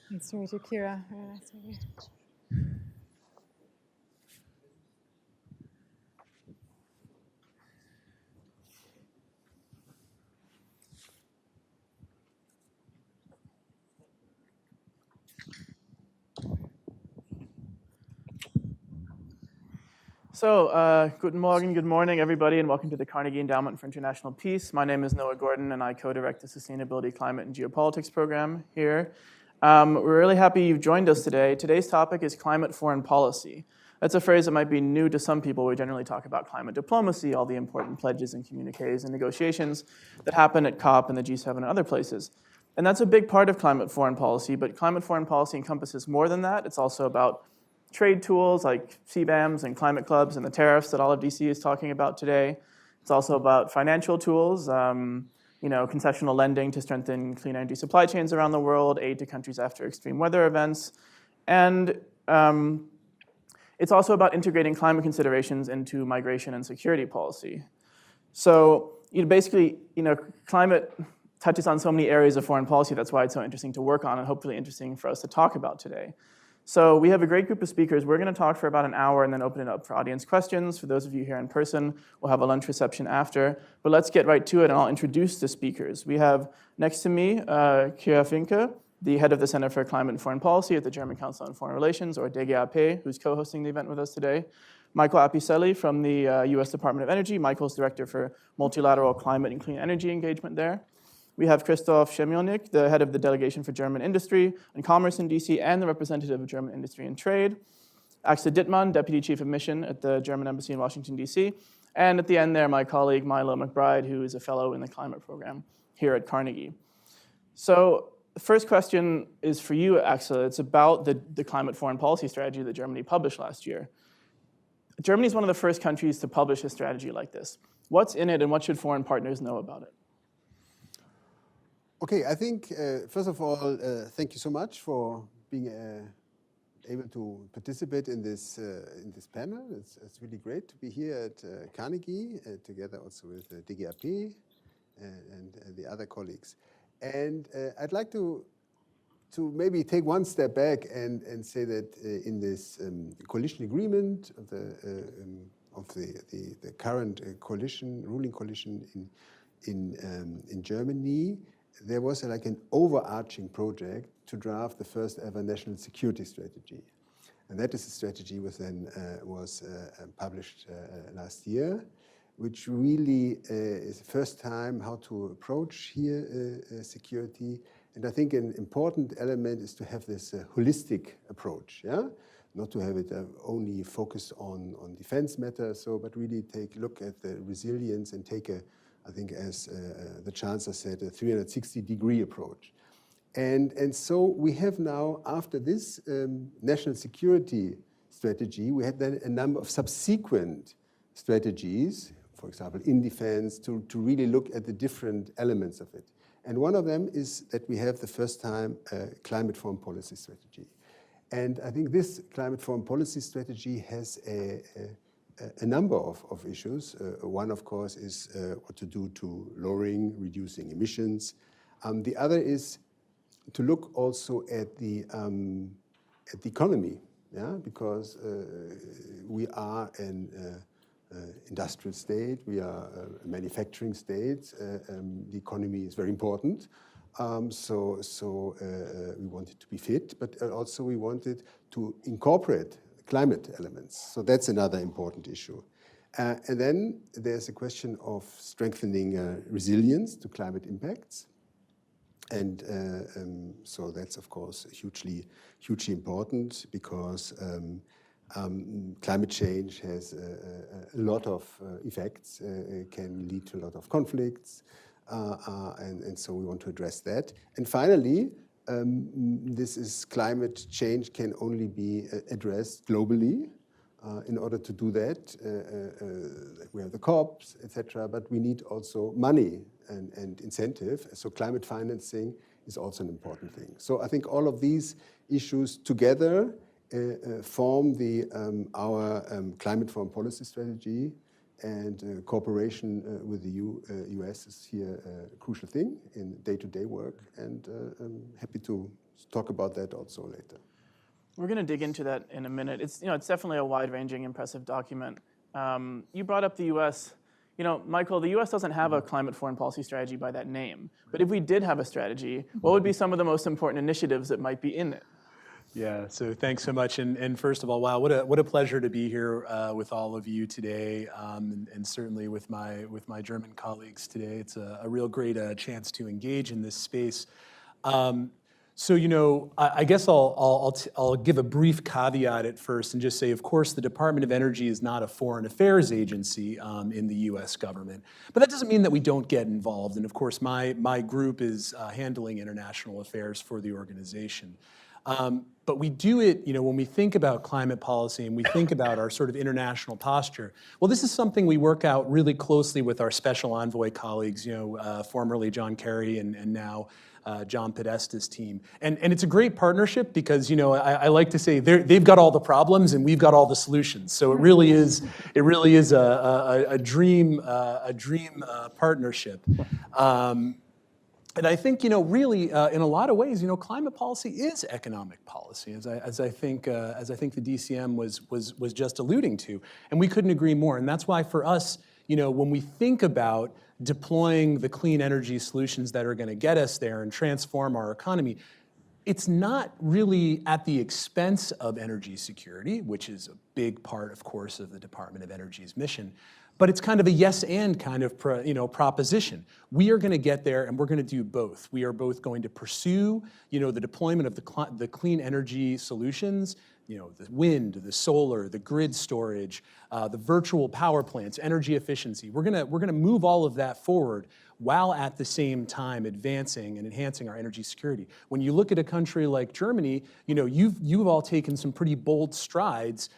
And sorry to Kira. Sorry. So, good morning, everybody, and welcome to the Carnegie Endowment for International Peace. My name is Noah Gordon, and I co-direct the Sustainability, Climate, and Geopolitics program here. We're really happy you've joined us today. Today's topic is climate foreign policy. That's a phrase that might be new to some people. We generally talk about climate diplomacy, all the important pledges and communiques and negotiations that happen at COP and the G7 and other places. And that's a big part of climate foreign policy, but climate foreign policy encompasses more than that. It's also about trade tools like CBAMs and climate clubs and the tariffs that all of DC is talking about today. It's also about financial tools, concessional lending to strengthen clean energy supply chains around the world, aid to countries after extreme weather events. And it's also about integrating climate considerations into migration and security policy. So climate touches on so many areas of foreign policy. That's why it's so interesting to work on and hopefully interesting for us to talk about today. So we have a great group of speakers. We're going to talk for about an hour and then open it up for audience questions. For those of you here in person, we'll have a lunch reception after. But let's get right to it, and I'll introduce the speakers. We have next to me, Kira Vinke, the head of the Center for Climate and Foreign Policy at the German Council on Foreign Relations, or DGAP, who's co-hosting the event with us today. Michael Apicelli from the US Department of Energy. Michael's director for Multilateral Climate and Clean Energy Engagement there. We have Christoph Schemielnik, the head of the Delegation for German Industry and Commerce in DC and the representative of German Industry and Trade. Axel Dittmann, Deputy Chief of Mission at the German Embassy in Washington, DC. And at the end there, my colleague Milo McBride, who is a fellow in the climate program here at Carnegie. So the first question is for you, Axel. It's about the climate foreign policy strategy that Germany published last year. Germany is one of the first countries to publish a strategy like this. What's in it and what should foreign partners know about it? Okay, I think, first of all, thank you so much for being able to participate in this panel. It's really great to be here at Carnegie, together also with DGAP and the other colleagues. And I'd like to maybe take one step back and say that in this coalition agreement of the current ruling coalition in Germany, there was like an overarching project to draft the first ever national security strategy. And that is a strategy was published last year, which really is the first time how to approach here security. And I think an important element is to have this holistic approach, yeah? Not to have it only focused on defense matters, but really take a look at the resilience and take I think as the Chancellor said, a 360-degree approach. And so we have now, after this national security strategy, we had then a number of subsequent strategies, for example, in defense, to really look at the different elements of it. And one of them is that we have the first time climate foreign policy strategy. And I think this climate foreign policy strategy has a number of issues. One, of course, is what to do to reducing emissions. The other is to look also at the economy, yeah, because we are an industrial state, we are a manufacturing state. The economy is very important. So we wanted to be fit, but also we wanted to incorporate climate elements. So that's another important issue. And then there's a question of strengthening resilience to climate impacts. And so that's, of course, hugely important because climate change has a lot of effects, can lead to a lot of conflicts. And so we want to address that. And finally, climate change can only be addressed globally. In order to do that, we have the COPs, etc., but we need also money and incentive. So climate financing is also an important thing. So I think all of these issues together form our climate foreign policy strategy, and cooperation with the US is here a crucial thing in day-to-day work, and I'm happy to talk about that also later. We're going to dig into that in a minute. It's definitely a wide-ranging, impressive document. You brought up the U.S. Michael, the U.S. doesn't have a climate foreign policy strategy by that name. But if we did have a strategy, what would be some of the most important initiatives that might be in it? Yeah, so thanks so much. And first of all, wow, what a pleasure to be here with all of you today, and certainly with my German colleagues today. It's a real great chance to engage in this space. So, I guess I'll give a brief caveat at first and just say, of course, the Department of Energy is not a foreign affairs agency in the U.S. government. But that doesn't mean that we don't get involved. And of course, my group is handling international affairs for the organization. But we do it, when we think about climate policy and we think about our sort of international posture, well, this is something we work out really closely with our special envoy colleagues, formerly John Kerry and now John Podesta's team. And it's a great partnership because, I like to say they've got all the problems and we've got all the solutions. So it really is a dream partnership. And I think, really, in a lot of ways, climate policy is economic policy, as I think the DCM was just alluding to, and we couldn't agree more. And that's why for us, when we think about deploying the clean energy solutions that are going to get us there and transform our economy, it's not really at the expense of energy security, which is a big part, of course, of the Department of Energy's mission. But it's kind of a yes and kind of proposition. We are going to get there, and we're going to do both. We are both going to pursue the deployment of the clean energy solutions, the wind, the solar, the grid storage, the virtual power plants, energy efficiency. We're going to move all of that forward while at the same time advancing and enhancing our energy security. When you look at a country like Germany, you've all taken some pretty bold strides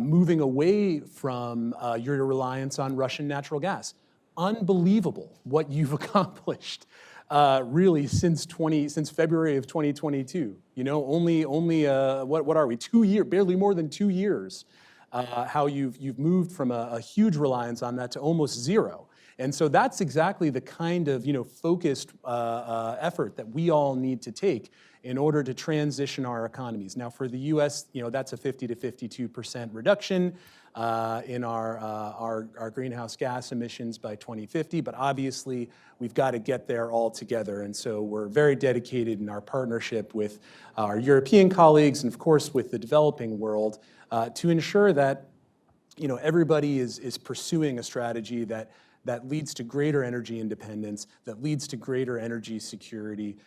moving away from your reliance on Russian natural gas. Unbelievable what you've accomplished, really, since February of 2022. Only what are we? 2 years, barely more than 2 years. How you've moved from a huge reliance on that to almost zero. And so that's exactly the kind of focused effort that we all need to take in order to transition our economies. Now, for the U.S., that's a 50 to 52% reduction in our greenhouse gas emissions by 2050. But obviously, we've got to get there all together. And so we're very dedicated in our partnership with our European colleagues and, of course, with the developing world to ensure that everybody is pursuing a strategy that leads to greater energy independence, that leads to greater energy security,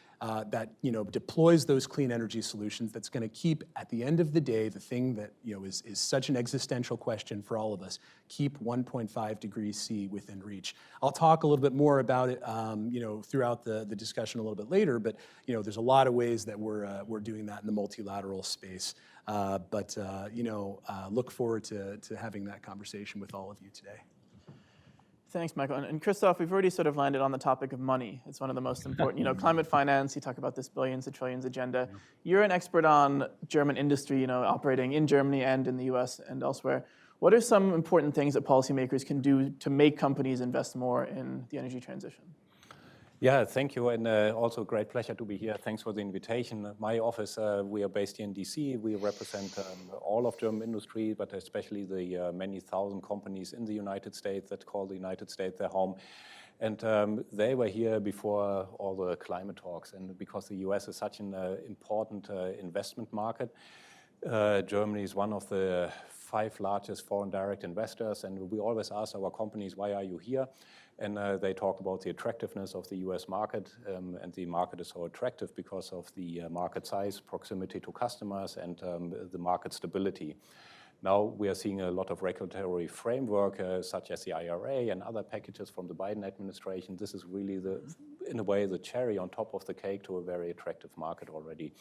that deploys those clean energy solutions. That's going to keep, at the end of the day, the thing that is such an existential question for all of us: keep 1.5 degrees C within reach. I'll talk a little bit more about it, throughout the discussion a little bit later. But there's a lot of ways that we're doing that in the multilateral space. But look forward to having that conversation with all of you today. Thanks, Michael. And Christoph, we've already sort of landed on the topic of money. It's one of the most important, climate finance, you talk about this billions to trillions agenda. You're an expert on German industry, operating in Germany and in the US and elsewhere. What are some important things that policymakers can do to make companies invest more in the energy transition? Yeah, thank you, and also great pleasure to be here. Thanks for the invitation. My office, we are based here in DC. We represent all of German industry, but especially the many thousand companies in the United States that call the United States their home. And they were here before all the climate talks. And because the US is such an important investment market, Germany is one of the 5 largest foreign direct investors. And we always ask our companies, why are you here? And they talk about the attractiveness of the US market. And the market is so attractive because of the market size, proximity to customers, and the market stability. Now we are seeing a lot of regulatory framework, such as the IRA and other packages from the Biden administration. This is really, in a way, the cherry on top of the cake to a very attractive market already.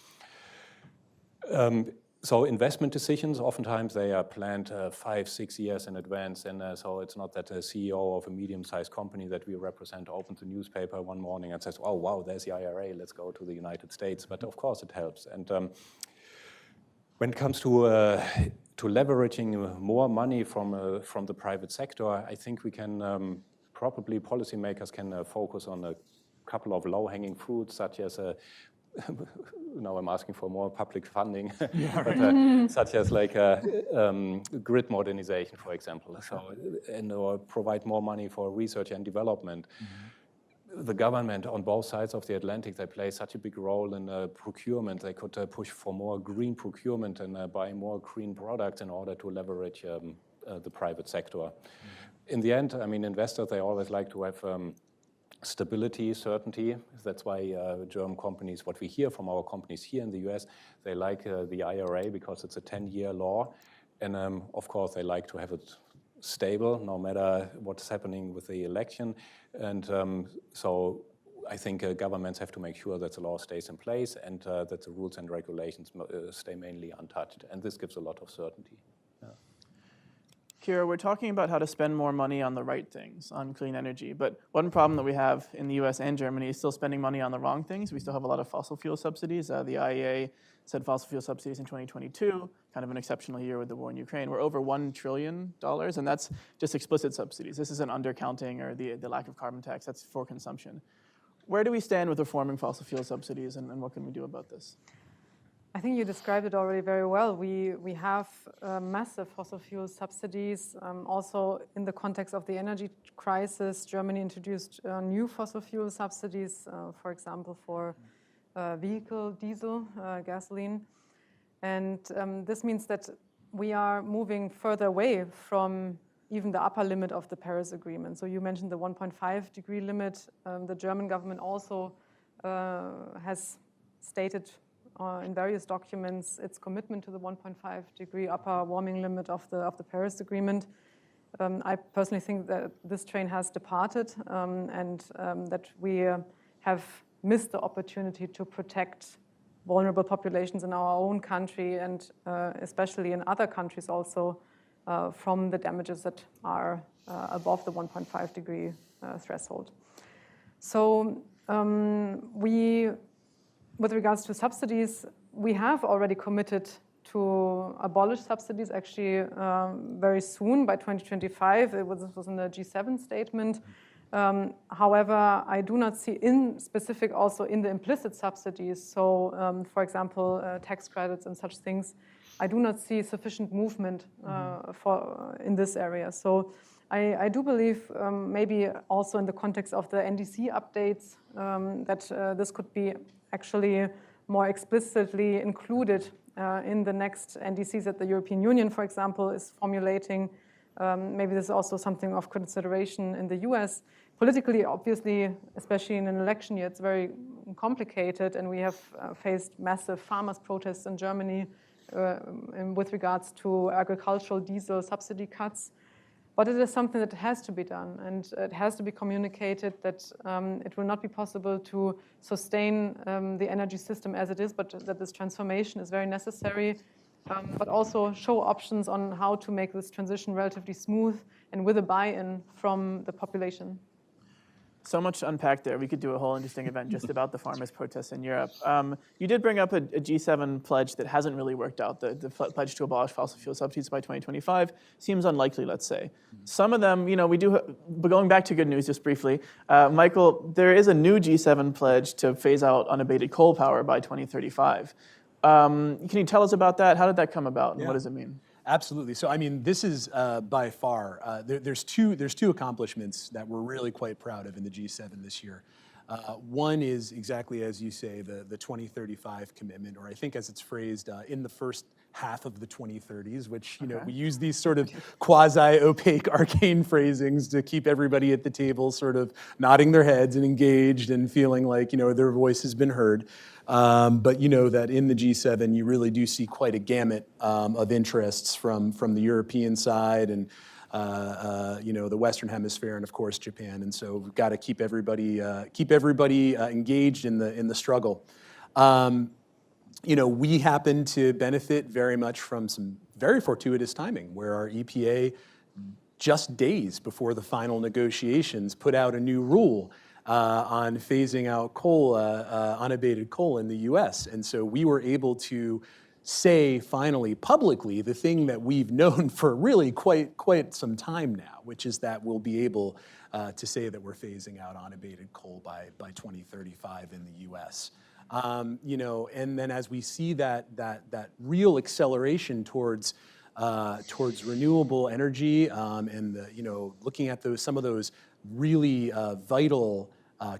So investment decisions, oftentimes they are planned 5-6 years in advance. And so it's not that a CEO of a medium-sized company that we represent opens the newspaper one morning and says, oh, wow, there's the IRA, let's go to the United States. But of course it helps. And when it comes to leveraging more money from the private sector, I think we can, probably policymakers can focus on a couple of low-hanging fruits, such as now I'm asking for more public funding, but, such as like grid modernization, for example, or provide more money for research and development. The government on both sides of the Atlantic, they play such a big role in procurement. They could push for more green procurement and buy more green products in order to leverage the private sector. In the end, I mean, investors, they always like to have stability, certainty. That's why German companies, what we hear from our companies here in the US, they like the IRA because it's a 10-year law. And of course, they like to have it stable no matter what's happening with the election. And so I think governments have to make sure that the law stays in place and that the rules and regulations stay mainly untouched. And this gives a lot of certainty. Kira, we're talking about how to spend more money on the right things, on clean energy. But one problem that we have in the US and Germany is still spending money on the wrong things. We still have a lot of fossil fuel subsidies. The IEA said fossil fuel subsidies in 2022, kind of an exceptional year with the war in Ukraine, were over $1 trillion, and that's just explicit subsidies. This isn't undercounting or the lack of carbon tax, that's for consumption. Where do we stand with reforming fossil fuel subsidies, and what can we do about this? I think you described it already very well. We have massive fossil fuel subsidies. Also, in the context of the energy crisis, Germany introduced new fossil fuel subsidies, for example, for vehicle diesel, gasoline. And this means that we are moving further away from even the upper limit of the Paris Agreement. So you mentioned the 1.5 degree limit. The German government also has stated in various documents its commitment to the 1.5 degree upper warming limit of the Paris Agreement. I personally think that this train has departed and that we have missed the opportunity to protect vulnerable populations in our own country and especially in other countries also from the damages that are above the 1.5 degree threshold. So with regards to subsidies, we have already committed to abolish subsidies actually very soon, by 2025. This was in the G7 statement. However, I do not see in specific also in the implicit subsidies, so for example, tax credits and such things, I do not see sufficient movement in this area. So I do believe maybe also in the context of the NDC updates that this could be actually more explicitly included in the next NDCs that the European Union, for example, is formulating. Maybe this is also something of consideration in the US. Politically, obviously, especially in an election year, it's very complicated, and we have faced massive farmers' protests in Germany with regards to agricultural diesel subsidy cuts. But it is something that has to be done, and it has to be communicated that it will not be possible to sustain the energy system as it is, but that this transformation is very necessary, but also show options on how to make this transition relatively smooth and with a buy-in from the population. So much to unpack there. We could do a whole interesting event just about the farmers' protests in Europe. You did bring up a G7 pledge that hasn't really worked out. The pledge to abolish fossil fuel subsidies by 2025 seems unlikely, let's say. Some of them, but going back to good news just briefly, Michael, there is a new G7 pledge to phase out unabated coal power by 2035. Can you tell us about that? How did that come about, and what does it mean? Absolutely. So, I mean, this is by far, there's two accomplishments that we're really quite proud of in the G7 this year. One is exactly as you say, the 2035 commitment, or I think as it's phrased, in the first half of the 2030s, which, we use these sort of quasi-opaque arcane phrasings to keep everybody at the table sort of nodding their heads and engaged and feeling like, their voice has been heard. But that in the G7, you really do see quite a gamut of interests from the European side and the Western Hemisphere, and of course Japan. And so we've got to keep everybody engaged in the struggle. We happen to benefit very much from some very fortuitous timing, where our EPA, just days before the final negotiations, put out a new rule on phasing out coal, unabated coal in the US. And so we were able to say finally publicly the thing that we've known for really quite some time now, which is that we'll be able to say that we're phasing out unabated coal by 2035 in the US. You know, and then as we see that real acceleration towards renewable energy, and you know, looking at some of those really vital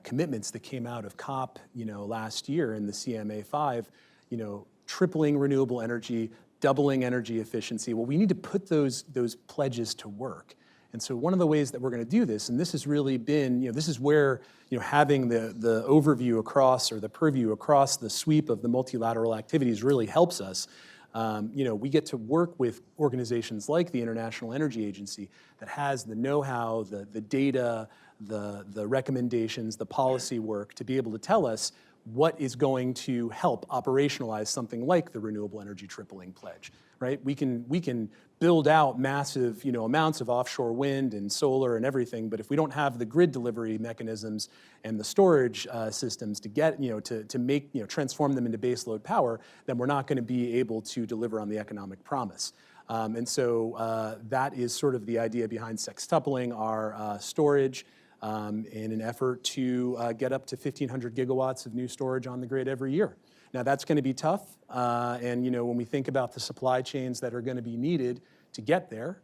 commitments that came out of COP, you know, last year in the CMA5, you know, tripling renewable energy, doubling energy efficiency. Well, we need to put those pledges to work. And so one of the ways that we're going to do this, and this has really been, you know, this is where, you know, having the overview across, or the purview across the sweep of the multilateral activities really helps us. You know, we get to work with organizations like the International Energy Agency that has the know-how, the data, the recommendations, the policy work to be able to tell us what is going to help operationalize something like the Renewable Energy Tripling Pledge, right? We can build out massive, you know, amounts of offshore wind and solar and everything, but if we don't have the grid delivery mechanisms and the storage systems to get, you know, to make, you know, transform them into baseload power, then we're not going to be able to deliver on the economic promise. And so that is sort of the idea behind sextupling our storage, in an effort to get up to 1,500 gigawatts of new storage on the grid every year. Now that's going to be tough, and you know, when we think about the supply chains that are going to be needed to get there,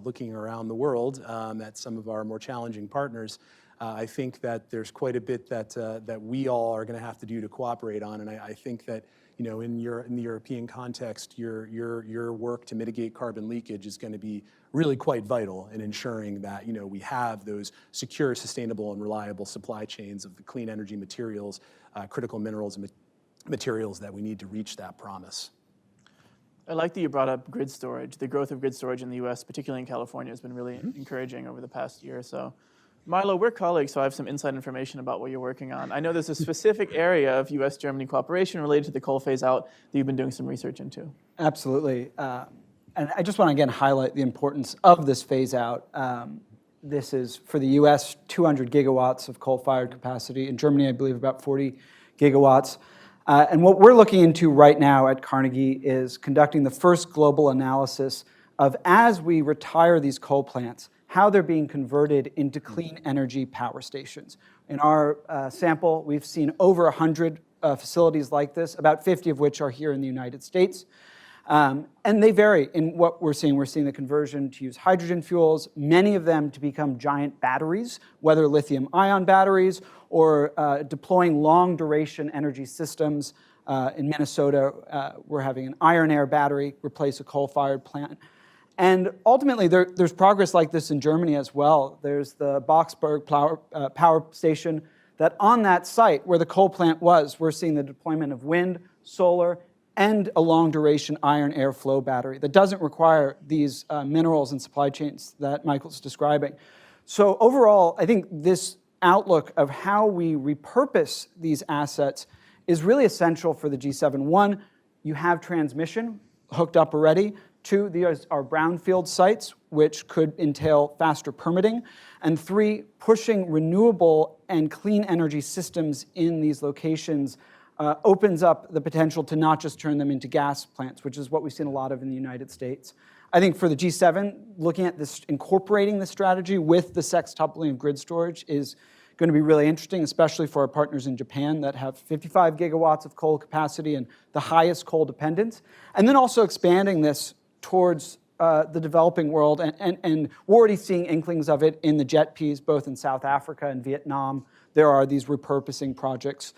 looking around the world at some of our more challenging partners, I think that there's quite a bit that we all are going to have to do to cooperate on, and I think that, you know, in the European context, your work to mitigate carbon leakage is going to be really quite vital in ensuring that, you know, we have those secure, sustainable, and reliable supply chains of the clean energy materials, critical minerals and materials that we need to reach that promise. I like that you brought up grid storage. The growth of grid storage in the US, particularly in California, has been really encouraging over the past year or so. Milo, we're colleagues, so I have some inside information about what you're working on. I know there's a specific area of US-Germany cooperation related to the coal phase-out that you've been doing some research into. Absolutely. And I just want to again highlight the importance of this phase-out. This is, for the US, 200 gigawatts of coal-fired capacity. In Germany, I believe about 40 gigawatts. And what we're looking into right now at Carnegie is conducting the first global analysis of, as we retire these coal plants, how they're being converted into clean energy power stations. In our sample, we've seen over 100 facilities like this, about 50 of which are here in the United States. And they vary in what we're seeing. We're seeing the conversion to use hydrogen fuels, many of them to become giant batteries, whether lithium-ion batteries or deploying long-duration energy systems. In Minnesota, we're having an iron-air battery replace a coal-fired plant. And ultimately, there's progress like this in Germany as well. There's the Boxberg power station that on that site where the coal plant was, we're seeing the deployment of wind, solar, and a long-duration iron-air flow battery that doesn't require these minerals and supply chains that Michael's describing. So overall, I think this outlook of how we repurpose these assets is really essential for the G7. One, you have transmission hooked up already. Two, these are brownfield sites, which could entail faster permitting. And three, pushing renewable and clean energy systems in these locations opens up the potential to not just turn them into gas plants, which is what we've seen a lot of in the United States. I think for the G7, looking at this, incorporating the strategy with the sextupling of grid storage is going to be really interesting, especially for our partners in Japan that have 55 gigawatts of coal capacity and the highest coal dependence. And then also expanding this towards the developing world, and we're already seeing inklings of it in the JETPs, both in South Africa and Vietnam. There are these repurposing projects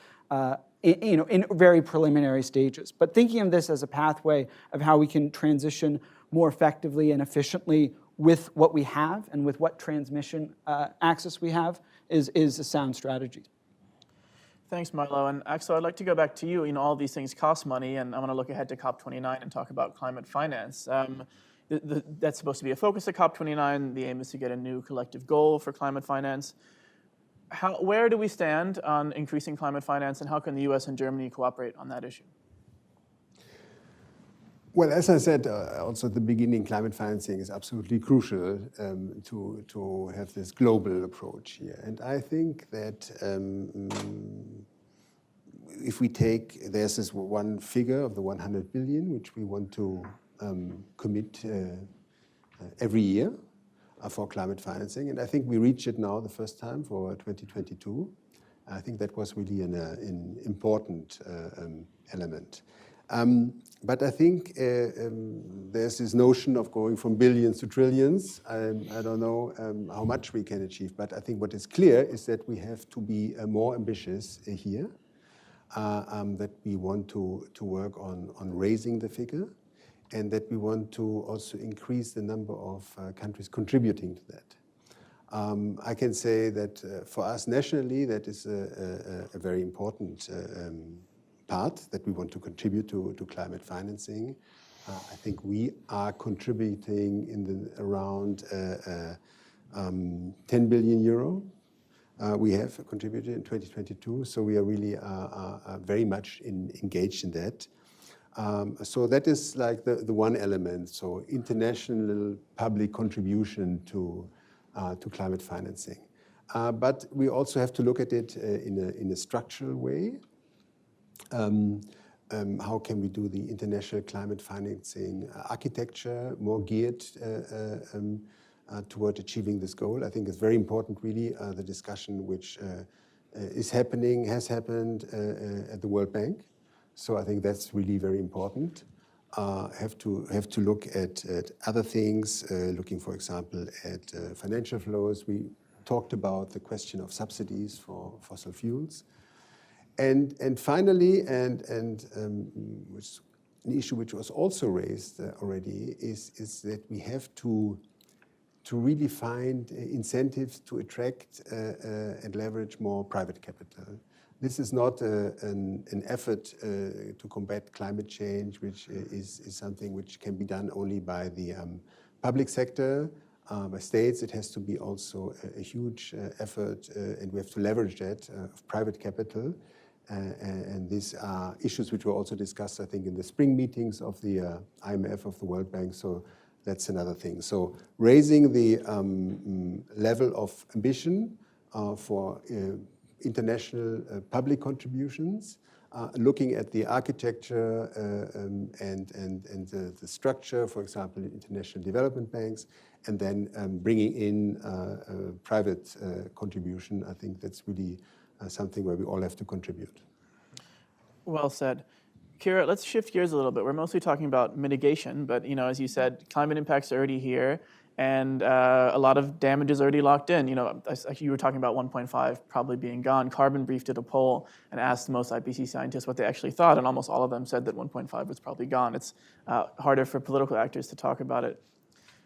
in very preliminary stages. But thinking of this as a pathway of how we can transition more effectively and efficiently with what we have and with what transmission access we have is a sound strategy. Thanks, Milo. And Axel, I'd like to go back to you. You know, all these things cost money, and I want to look ahead to COP29 and talk about climate finance. That's supposed to be a focus at COP29. The aim is to get a new collective goal for climate finance. Where do we stand on increasing climate finance, and how can the US and Germany cooperate on that issue? Well, as I said also at the beginning, climate financing is absolutely crucial to have this global approach here. And I think that if we take, there's this one figure of the 100 billion, which we want to commit every year for climate financing. And I think we reached it now the first time for 2022. I think that was really an important element. But I think there's this notion of going from billions to trillions. I don't know how much we can achieve, but I think what is clear is that we have to be more ambitious here, that we want to work on raising the figure, and that we want to also increase the number of countries contributing to that. I can say that for us nationally, that is a very important part that we want to contribute to climate financing. I think we are contributing in the around 10 billion euro. We have contributed in 2022, so we are really very much engaged in that. So that is like the one element, so international public contribution to climate financing. But we also have to look at it in a structural way. How can we do the international climate financing architecture more geared toward achieving this goal? I think it's very important, really, the discussion which has happened at the World Bank. So I think that's really very important. Have to look at other things, looking, for example, at financial flows. We talked about the question of subsidies for fossil fuels. And finally, which an issue which was also raised already is that we have to really find incentives to attract and leverage more private capital. This is not an effort to combat climate change, which is something which can be done only by the public sector, by states. It has to be also a huge effort, and we have to leverage that of private capital. And these are issues which were also discussed, I think, in the spring meetings of the IMF, of the World Bank. So that's another thing. So raising the level of ambition for international public contributions, looking at the architecture and the structure, for example, in international development banks, and then bringing in private contribution. I think that's really something where we all have to contribute. Well said. Kira, let's shift gears a little bit. We're mostly talking about mitigation, but as you said, climate impacts are already here, and a lot of damage is already locked in. You were talking about 1.5 probably being gone. Carbon Brief did a poll and asked most IPCC scientists what they actually thought, and almost all of them said that 1.5 was probably gone. It's harder for political actors to talk about it.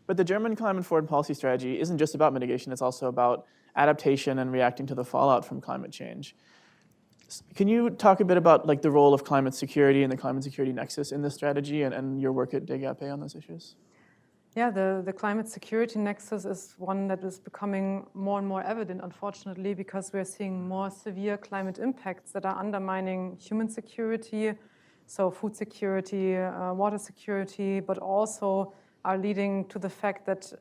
But the German climate forward policy strategy isn't just about mitigation, it's also about adaptation and reacting to the fallout from climate change. Can you talk a bit about the role of climate security and the climate security nexus in this strategy and your work at DGAP on those issues? Yeah, the climate security nexus is one that is becoming more and more evident, unfortunately, because we're seeing more severe climate impacts that are undermining human security, so food security, water security, but also are leading to the fact that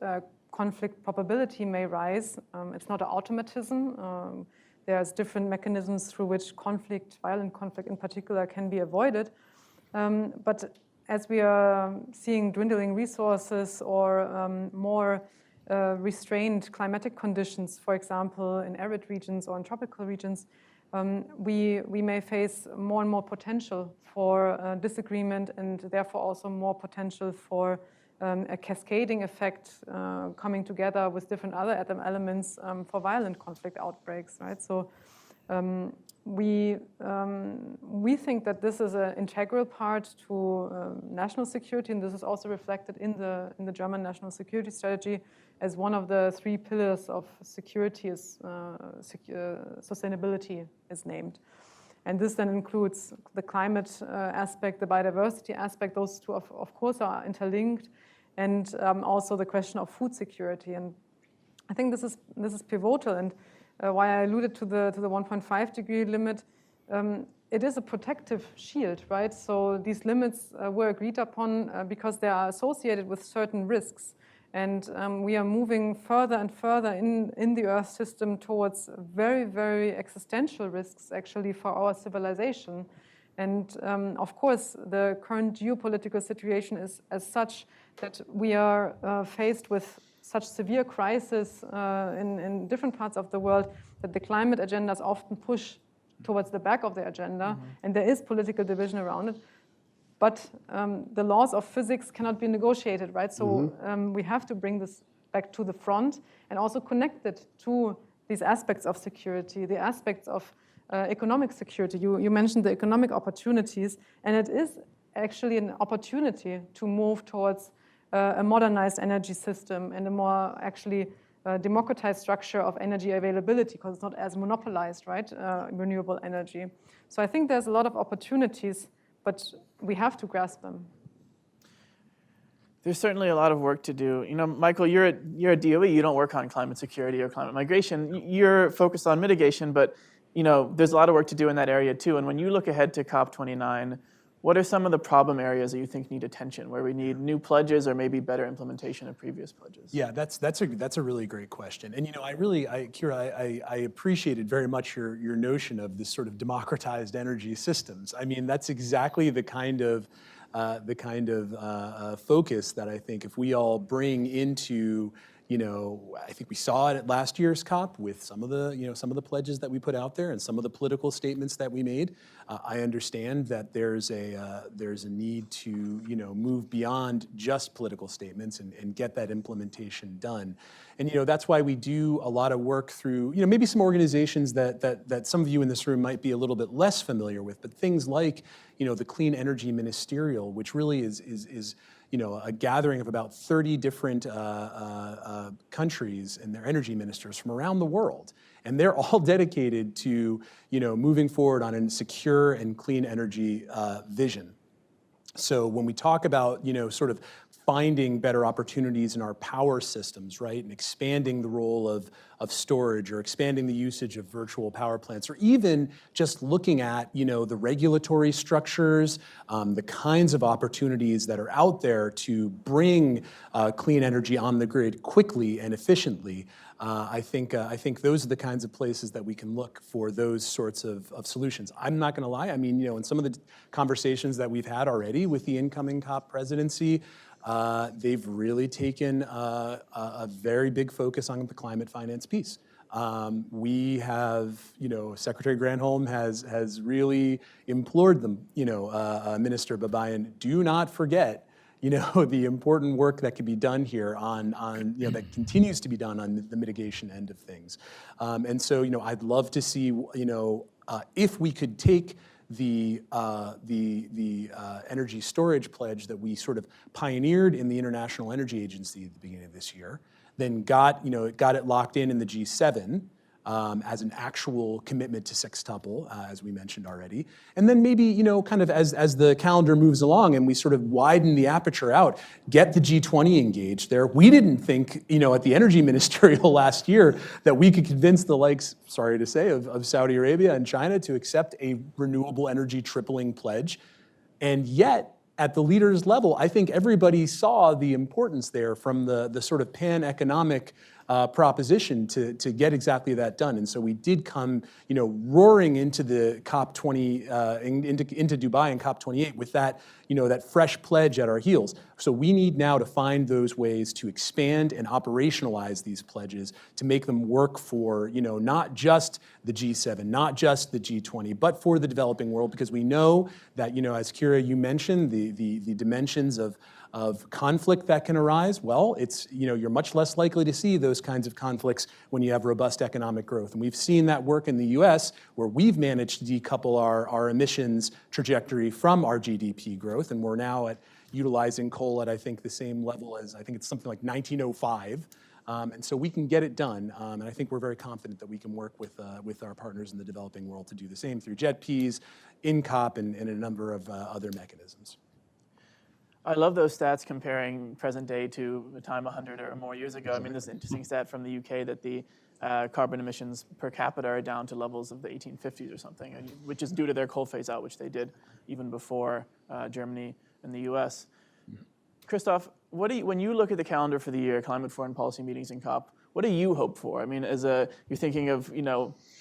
conflict probability may rise. It's not an automatism. There's different mechanisms through which violent conflict in particular, can be avoided. But as we are seeing dwindling resources or more restrained climatic conditions, for example, in arid regions or in tropical regions, we may face more and more potential for disagreement, and therefore also more potential for a cascading effect coming together with different other elements for violent conflict outbreaks, right? So we think that this is an integral part to national security, and this is also reflected in the German national security strategy as one of the 3 pillars of security. Sustainability is named. And this then includes the climate aspect, the biodiversity aspect. Those two, of course, are interlinked, and also the question of food security. And I think this is pivotal, and why I alluded to the 1.5 degree limit. It is a protective shield, right? So these limits were agreed upon because they are associated with certain risks. And we are moving further and further in the Earth system towards very, very existential risks, actually, for our civilization. And of course, the current geopolitical situation is as such that we are faced with such severe crisis in different parts of the world that the climate agendas often push towards the back of the agenda, and there is political division around it. But the laws of physics cannot be negotiated, right? So we have to bring this back to the front and also connect it to these aspects of security, the aspects of economic security. You mentioned the economic opportunities, and it is actually an opportunity to move towards a modernized energy system and a more actually democratized structure of energy availability, because it's not as monopolized, right, renewable energy. So I think there's a lot of opportunities, but we have to grasp them. There's certainly a lot of work to do. You know, Michael, you're at DOE. You don't work on climate security or climate migration. You're focused on mitigation, but you know, there's a lot of work to do in that area too. And when you look ahead to COP29, what are some of the problem areas that you think need attention, where we need new pledges or maybe better implementation of previous pledges? Yeah, that's a really great question. And you know, Kira, I appreciated very much your notion of this sort of democratized energy systems. I mean, that's exactly the kind of focus that I think if we all bring into, you know, I think we saw it at last year's COP with some of the pledges that we put out there and some of the political statements that we made. I understand that there's a need to, you know, move beyond just political statements and get that implementation done. And you know, that's why we do a lot of work through, you know, maybe some organizations that some of you in this room might be a little bit less familiar with, but things like, you know, the Clean Energy Ministerial, which really is you know, a gathering of about 30 different countries and their energy ministers from around the world. And they're all dedicated to, you know, moving forward on a secure and clean energy vision. So when we talk about, you know, sort of finding better opportunities in our power systems, right, and expanding the role of storage or expanding the usage of virtual power plants, or even just looking at, you know, the regulatory structures, the kinds of opportunities that are out there to bring clean energy on the grid quickly and efficiently. I think those are the kinds of places that we can look for those sorts of solutions. I'm not going to lie. I mean, you know, in some of the conversations that we've had already with the incoming COP presidency, they've really taken a very big focus on the climate finance piece. We have, you know, Secretary Granholm has really implored them, you know, Minister Babayan, do not forget, you know, the important work that can be done here on you know, that continues to be done on the mitigation end of things. And so, you know, I'd love to see, you know, if we could take the energy storage pledge that we sort of pioneered in the International Energy Agency at the beginning of this year, then got it locked in the G7 as an actual commitment to sextuple, as we mentioned already. And then maybe, you know, kind of as the calendar moves along and we sort of widen the aperture out, get the G20 engaged there. We didn't think, you know, at the Energy Ministerial last year that we could convince the likes, sorry to say, of Saudi Arabia and China to accept a renewable energy tripling pledge. And yet, at the leaders level, I think everybody saw the importance there from the sort of pan-economic proposition to get exactly that done. And so we did come, you know, roaring into the COP20, into Dubai and COP28 with that, you know, that fresh pledge at our heels. So we need now to find those ways to expand and operationalize these pledges to make them work for, you know, not just the G7, not just the G20, but for the developing world, because we know that, you know, as Kira, you mentioned, the dimensions of conflict that can arise. Well, it's, you know, you're much less likely to see those kinds of conflicts when you have robust economic growth. And we've seen that work in the US, where we've managed to decouple our emissions trajectory from our GDP growth. And we're now at utilizing coal at, I think, the same level as, I think it's something like 1905. And so we can get it done. And I think we're very confident that we can work with our partners in the developing world to do the same through JETPs, in COP, and a number of other mechanisms. I love those stats comparing present day to the time 100 or more years ago. I mean, there's an interesting stat from the UK that the carbon emissions per capita are down to levels of the 1850s or something, which is due to their coal phase out, which they did even before Germany and the US. Christoph, when you look at the calendar for the year, climate foreign policy meetings and COP, what do you hope for? I mean, you're thinking of,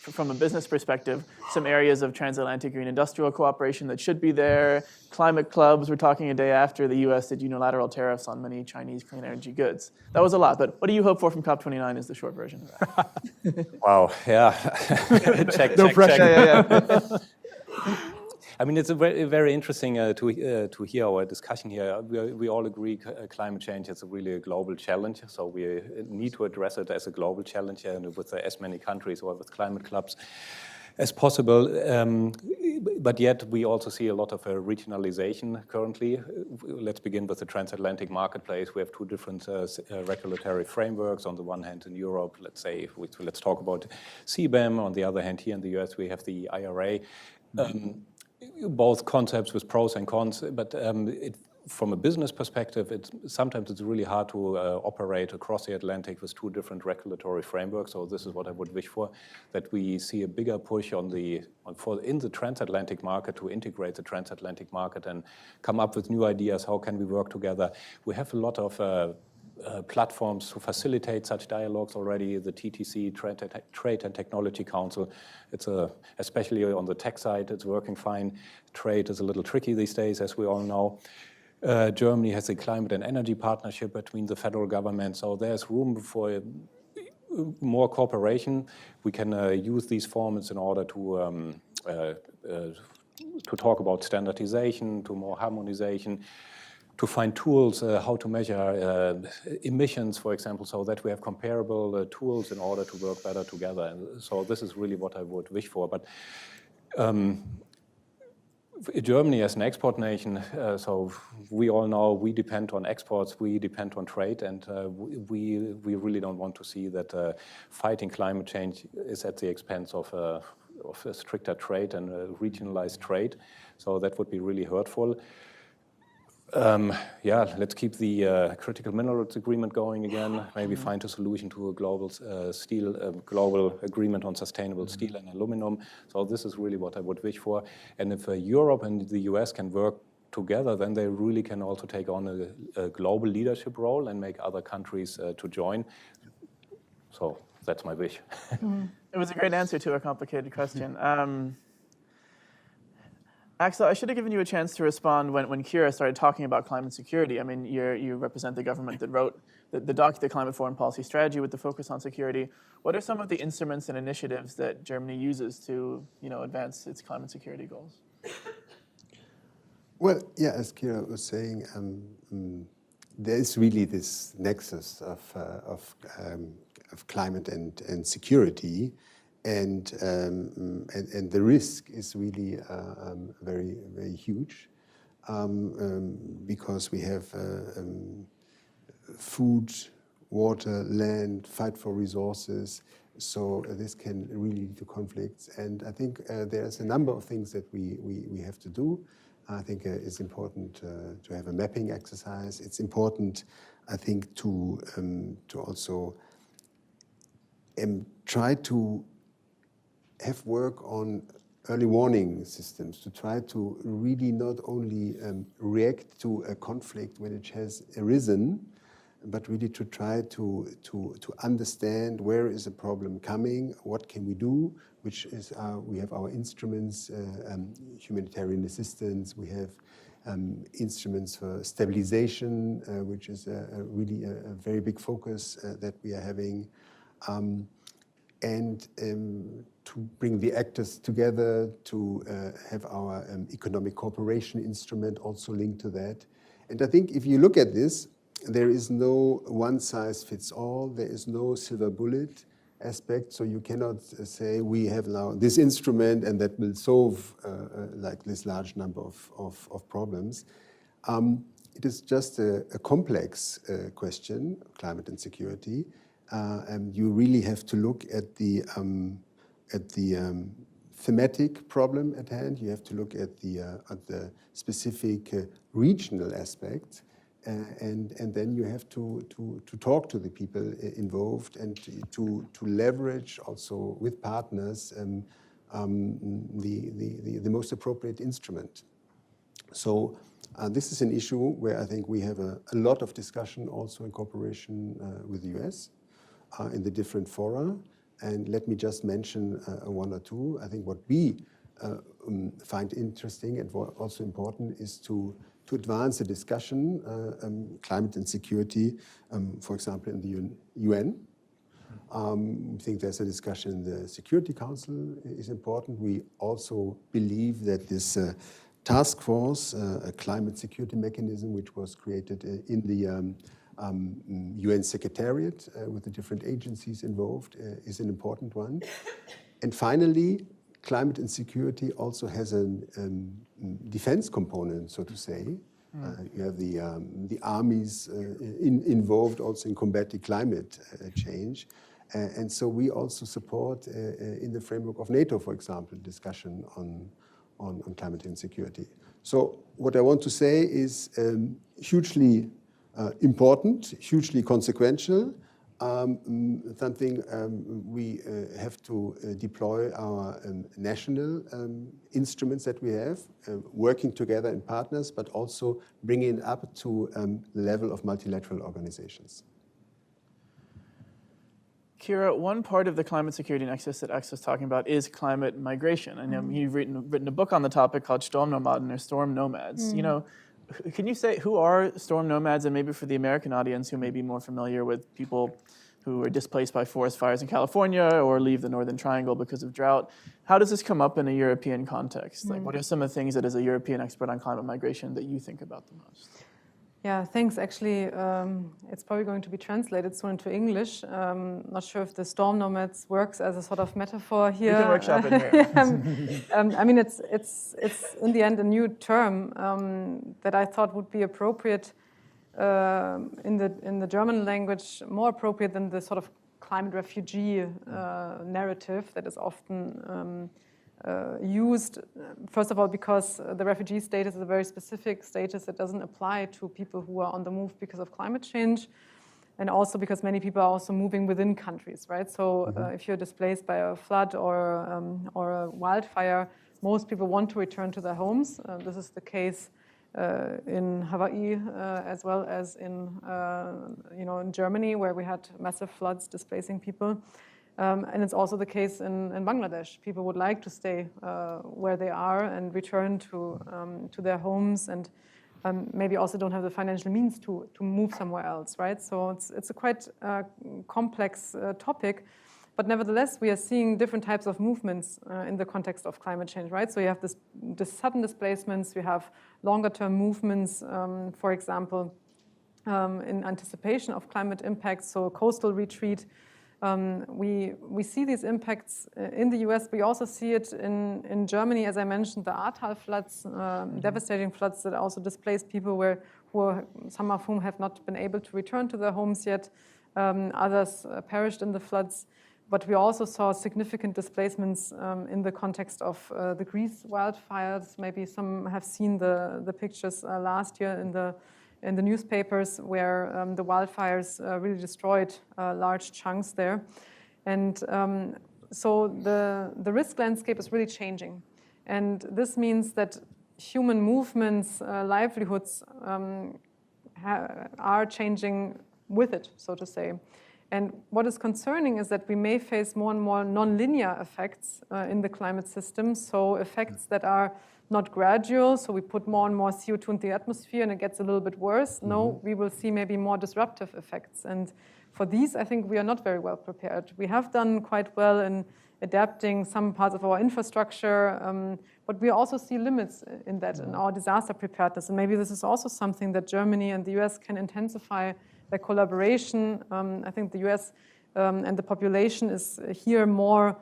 from a business perspective, some areas of transatlantic green industrial cooperation that should be there, climate clubs. We're talking a day after the US did unilateral tariffs on many Chinese clean energy goods. That was a lot, but what do do you hope for from COP29 is the short version of that. Wow, yeah. No pressure. Yeah. I mean, it's very interesting to hear our discussion here. We all agree climate change is really a global challenge, so we need to address it as a global challenge and with as many countries or with climate clubs as possible. But yet we also see a lot of regionalization currently. Let's begin with the transatlantic marketplace. We have two different regulatory frameworks. On the one hand, in Europe, let's talk about CBAM. On the other hand, here in the US, we have the IRA. Both concepts with pros and cons, but from a business perspective, sometimes it's really hard to operate across the Atlantic with two different regulatory frameworks. So this is what I would wish for, that we see a bigger push in the transatlantic market to integrate the transatlantic market and come up with new ideas. How can we work together? We have a lot of platforms to facilitate such dialogues already. The TTC, Trade and Technology Council, especially on the tech side, it's working fine. Trade is a little tricky these days, as we all know. Germany has a climate and energy partnership between the federal government, so there's room for more cooperation. We can use these formats in order to talk about standardization, to more harmonization, to find tools how to measure emissions, for example, so that we have comparable tools in order to work better together. And so this is really what I would wish for. But Germany as an export nation, so we all know we depend on exports, we depend on trade, and we really don't want to see that fighting climate change is at the expense of a stricter trade and regionalized trade. So that would be really hurtful. Let's keep the critical minerals agreement going again. Maybe find a solution to a global global agreement on sustainable steel and aluminum. So this is really what I would wish for. And if Europe and the US can work together, then they really can also take on a global leadership role and make other countries to join. So that's my wish. It was a great answer to a complicated question. Axel, I should have given you a chance to respond when Kira started talking about climate security. I mean, you represent the government that wrote the climate foreign policy strategy with the focus on security. What are some of the instruments and initiatives that Germany uses to, advance its climate security goals? Well, yeah, as Kira was saying, there is really this nexus of climate and security. And the risk is really very, very huge because we have food, water, land, fight for resources. So this can really lead to conflicts. And I think there's a number of things that we have to do. I think it's important to have a mapping exercise. It's important, I think, to also try to have work on early warning systems, to try to really not only react to a conflict when it has arisen, but really to try to understand where is a problem coming, what can we do, which is we have our instruments, humanitarian assistance, we have instruments for stabilization, which is really a very big focus that we are having. And to bring the actors together, to have our economic cooperation instrument also linked to that. And I think if you look at this, there is no one size fits all, there is no silver bullet aspect, so you cannot say we have now this instrument and that will solve like this large number of problems. It is just a complex question, climate and security. And you really have to look at the thematic problem at hand. You have to look at the specific regional aspect, and then you have to talk to the people involved and to leverage also with partners the most appropriate instrument. So this is an issue where I think we have a lot of discussion also in cooperation with the US in the different fora. And let me just mention one or two. I think what we find interesting and also important is to advance the discussion, climate and security, for example, in the UN. I think there's a discussion in the Security Council is important. We also believe that this task force, a climate security mechanism, which was created in the UN Secretariat with the different agencies involved, is an important one. And finally, climate and security also has a defense component, so to say. You have the armies involved also in combating climate change. And so we also support, in the framework of NATO, for example, discussion on climate and security. So what I want to say is hugely important, hugely consequential, something we have to deploy our national instruments that we have, working together in partners, but also bringing it up to the level of multilateral organizations. Kira, one part of the climate security nexus that Axel is talking about is climate migration. I know you've written a book on the topic called Sturmnomaden or Storm Nomads. You know, can you say who are storm nomads, and maybe for the American audience who may be more familiar with people who are displaced by forest fires in California or leave the Northern Triangle because of drought, how does this come up in a European context? Like, what are some of the things that, as a European expert on climate migration, that you think about the most? Yeah, thanks. Actually, it's probably going to be translated soon into English. Not sure if the storm nomads works as a sort of metaphor here. You can workshop it here. I mean, it's in the end a new term that I thought would be appropriate in the German language, more appropriate than the sort of climate refugee narrative that is often used, first of all, because the refugee status is a very specific status that doesn't apply to people who are on the move because of climate change, and also because many people are also moving within countries, right? So if you're displaced by a flood or a wildfire, most people want to return to their homes. This is the case in Hawaii as well as in Germany, where we had massive floods displacing people. And it's also the case in Bangladesh. People would like to stay where they are and return to their homes, and maybe also don't have the financial means to move somewhere else, right? So it's a quite complex topic, but nevertheless, we are seeing different types of movements in the context of climate change, right? So you have this sudden displacements, you have longer-term movements, for example, in anticipation of climate impacts, so coastal retreat. We see these impacts in the US. We also see it in Germany, as I mentioned, the Ahrtal floods, devastating floods that also displaced people some of whom have not been able to return to their homes yet. Others perished in the floods. But we also saw significant displacements in the context of the Greece wildfires. Maybe some have seen the pictures last year in the newspapers, where the wildfires really destroyed large chunks there. And so the risk landscape is really changing. And this means that human movements, livelihoods are changing with it, so to say. And what is concerning is that we may face more and more nonlinear effects in the climate system, so effects that are not gradual, so we put more and more CO2 into the atmosphere and it gets a little bit worse. No, we will see maybe more disruptive effects. And for these, I think we are not very well prepared. We have done quite well in adapting some parts of our infrastructure, but we also see limits in that, in our disaster preparedness. And maybe this is also something that Germany and the US can intensify their collaboration. I think the US and the population is here more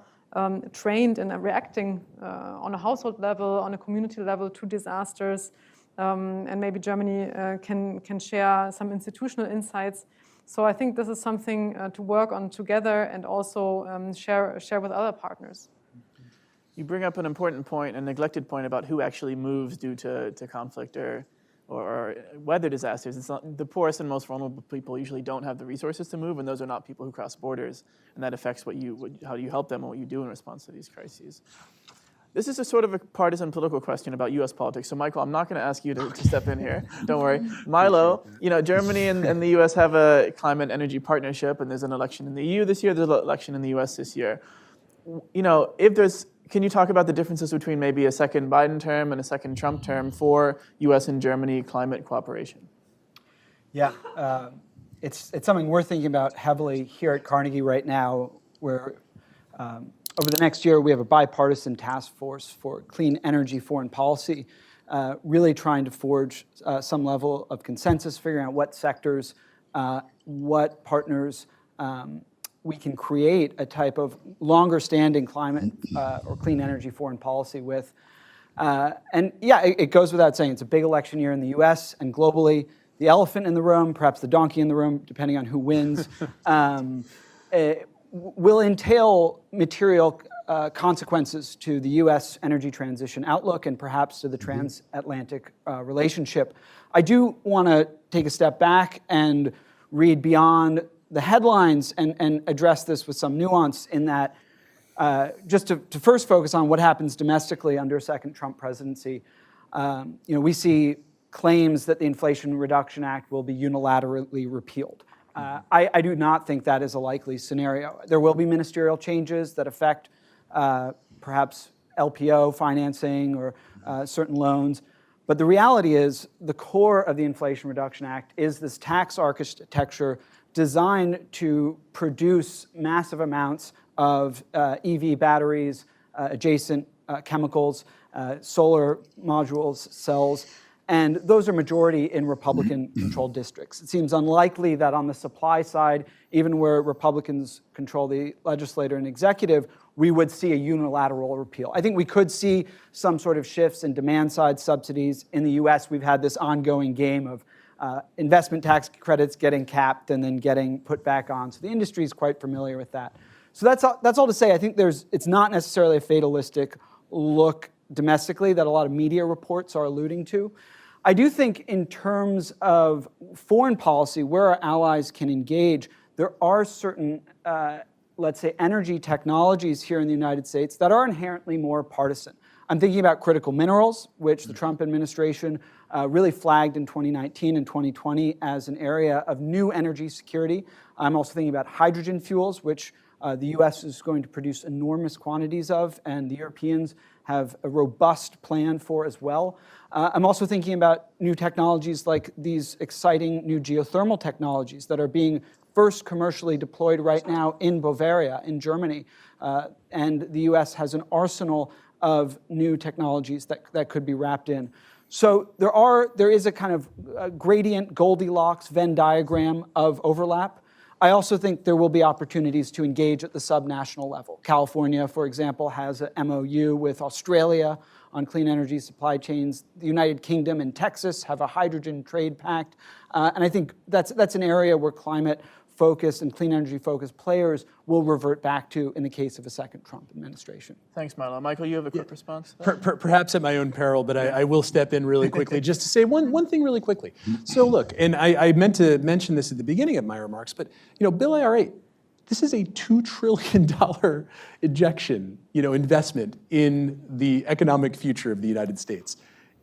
trained in reacting on a household level, on a community level to disasters. And maybe Germany can share some institutional insights. So I think this is something to work on together and also share with other partners. You bring up an important point, a neglected point about who actually moves due to conflict or weather disasters. It's not, the poorest and most vulnerable people usually don't have the resources to move, and those are not people who cross borders, and that affects how you help them and what you do in response to these crises. This is a sort of a partisan political question about U.S. politics. So, Michael, I'm not going to ask you to step in here. Don't worry. Milo, Germany and the U.S. have a climate energy partnership, and there's an election in the EU this year. There's an election in the U.S. this year. Can you talk about the differences between maybe a second Biden term and a second Trump term for U.S. and Germany climate cooperation? Yeah, it's something we're thinking about heavily here at Carnegie right now, where over the next year we have a bipartisan task force for clean energy foreign policy, really trying to forge some level of consensus, figuring out what sectors, what partners we can create a type of longer-standing climate or clean energy foreign policy with. And yeah, it goes without saying, it's a big election year in the US and globally. The elephant in the room, perhaps the donkey in the room, depending on who wins, will entail material consequences to the US energy transition outlook and perhaps to the transatlantic relationship. I do want to take a step back and read beyond the headlines and address this with some nuance in that just to first focus on what happens domestically under a second Trump presidency. We see claims that the Inflation Reduction Act will be unilaterally repealed. I do not think that is a likely scenario. There will be ministerial changes that affect perhaps LPO financing or certain loans. But the reality is the core of the Inflation Reduction Act is this tax architecture designed to produce massive amounts of EV batteries, adjacent chemicals, solar modules, cells, and those are majority in Republican-controlled districts. It seems unlikely that on the supply side, even where Republicans control the legislature and executive, we would see a unilateral repeal. I think we could see some sort of shifts in demand-side subsidies. In the US, we've had this ongoing game of investment tax credits getting capped and then getting put back on. So the industry is quite familiar with that. So that's all to say. I think it's not necessarily a fatalistic look domestically that a lot of media reports are alluding to. I do think in terms of foreign policy, where our allies can engage, there are certain, let's say, energy technologies here in the United States that are inherently more partisan. I'm thinking about critical minerals, which the Trump administration really flagged in 2019 and 2020 as an area of new energy security. I'm also thinking about hydrogen fuels, which the US is going to produce enormous quantities of, and the Europeans have a robust plan for as well. I'm also thinking about new technologies like these exciting new geothermal technologies that are being first commercially deployed right now in Bavaria, in Germany. And the US has an arsenal of new technologies that could be wrapped in. So there is a kind of gradient, Goldilocks, Venn diagram of overlap. I also think there will be opportunities to engage at the subnational level. California, for example, has an MOU with Australia on clean energy supply chains. The United Kingdom and Texas have a hydrogen trade pact. And I think that's an area where climate-focused and clean energy-focused players will revert back to in the case of a second Trump administration. Thanks, Milo. Michael, you have a quick response? Perhaps at my own peril, but I will step in really quickly just to say one thing really quickly. So look, and I meant to mention this at the beginning of my remarks, but Bill AR8, this is a $2 trillion injection, investment in the economic future of the United States.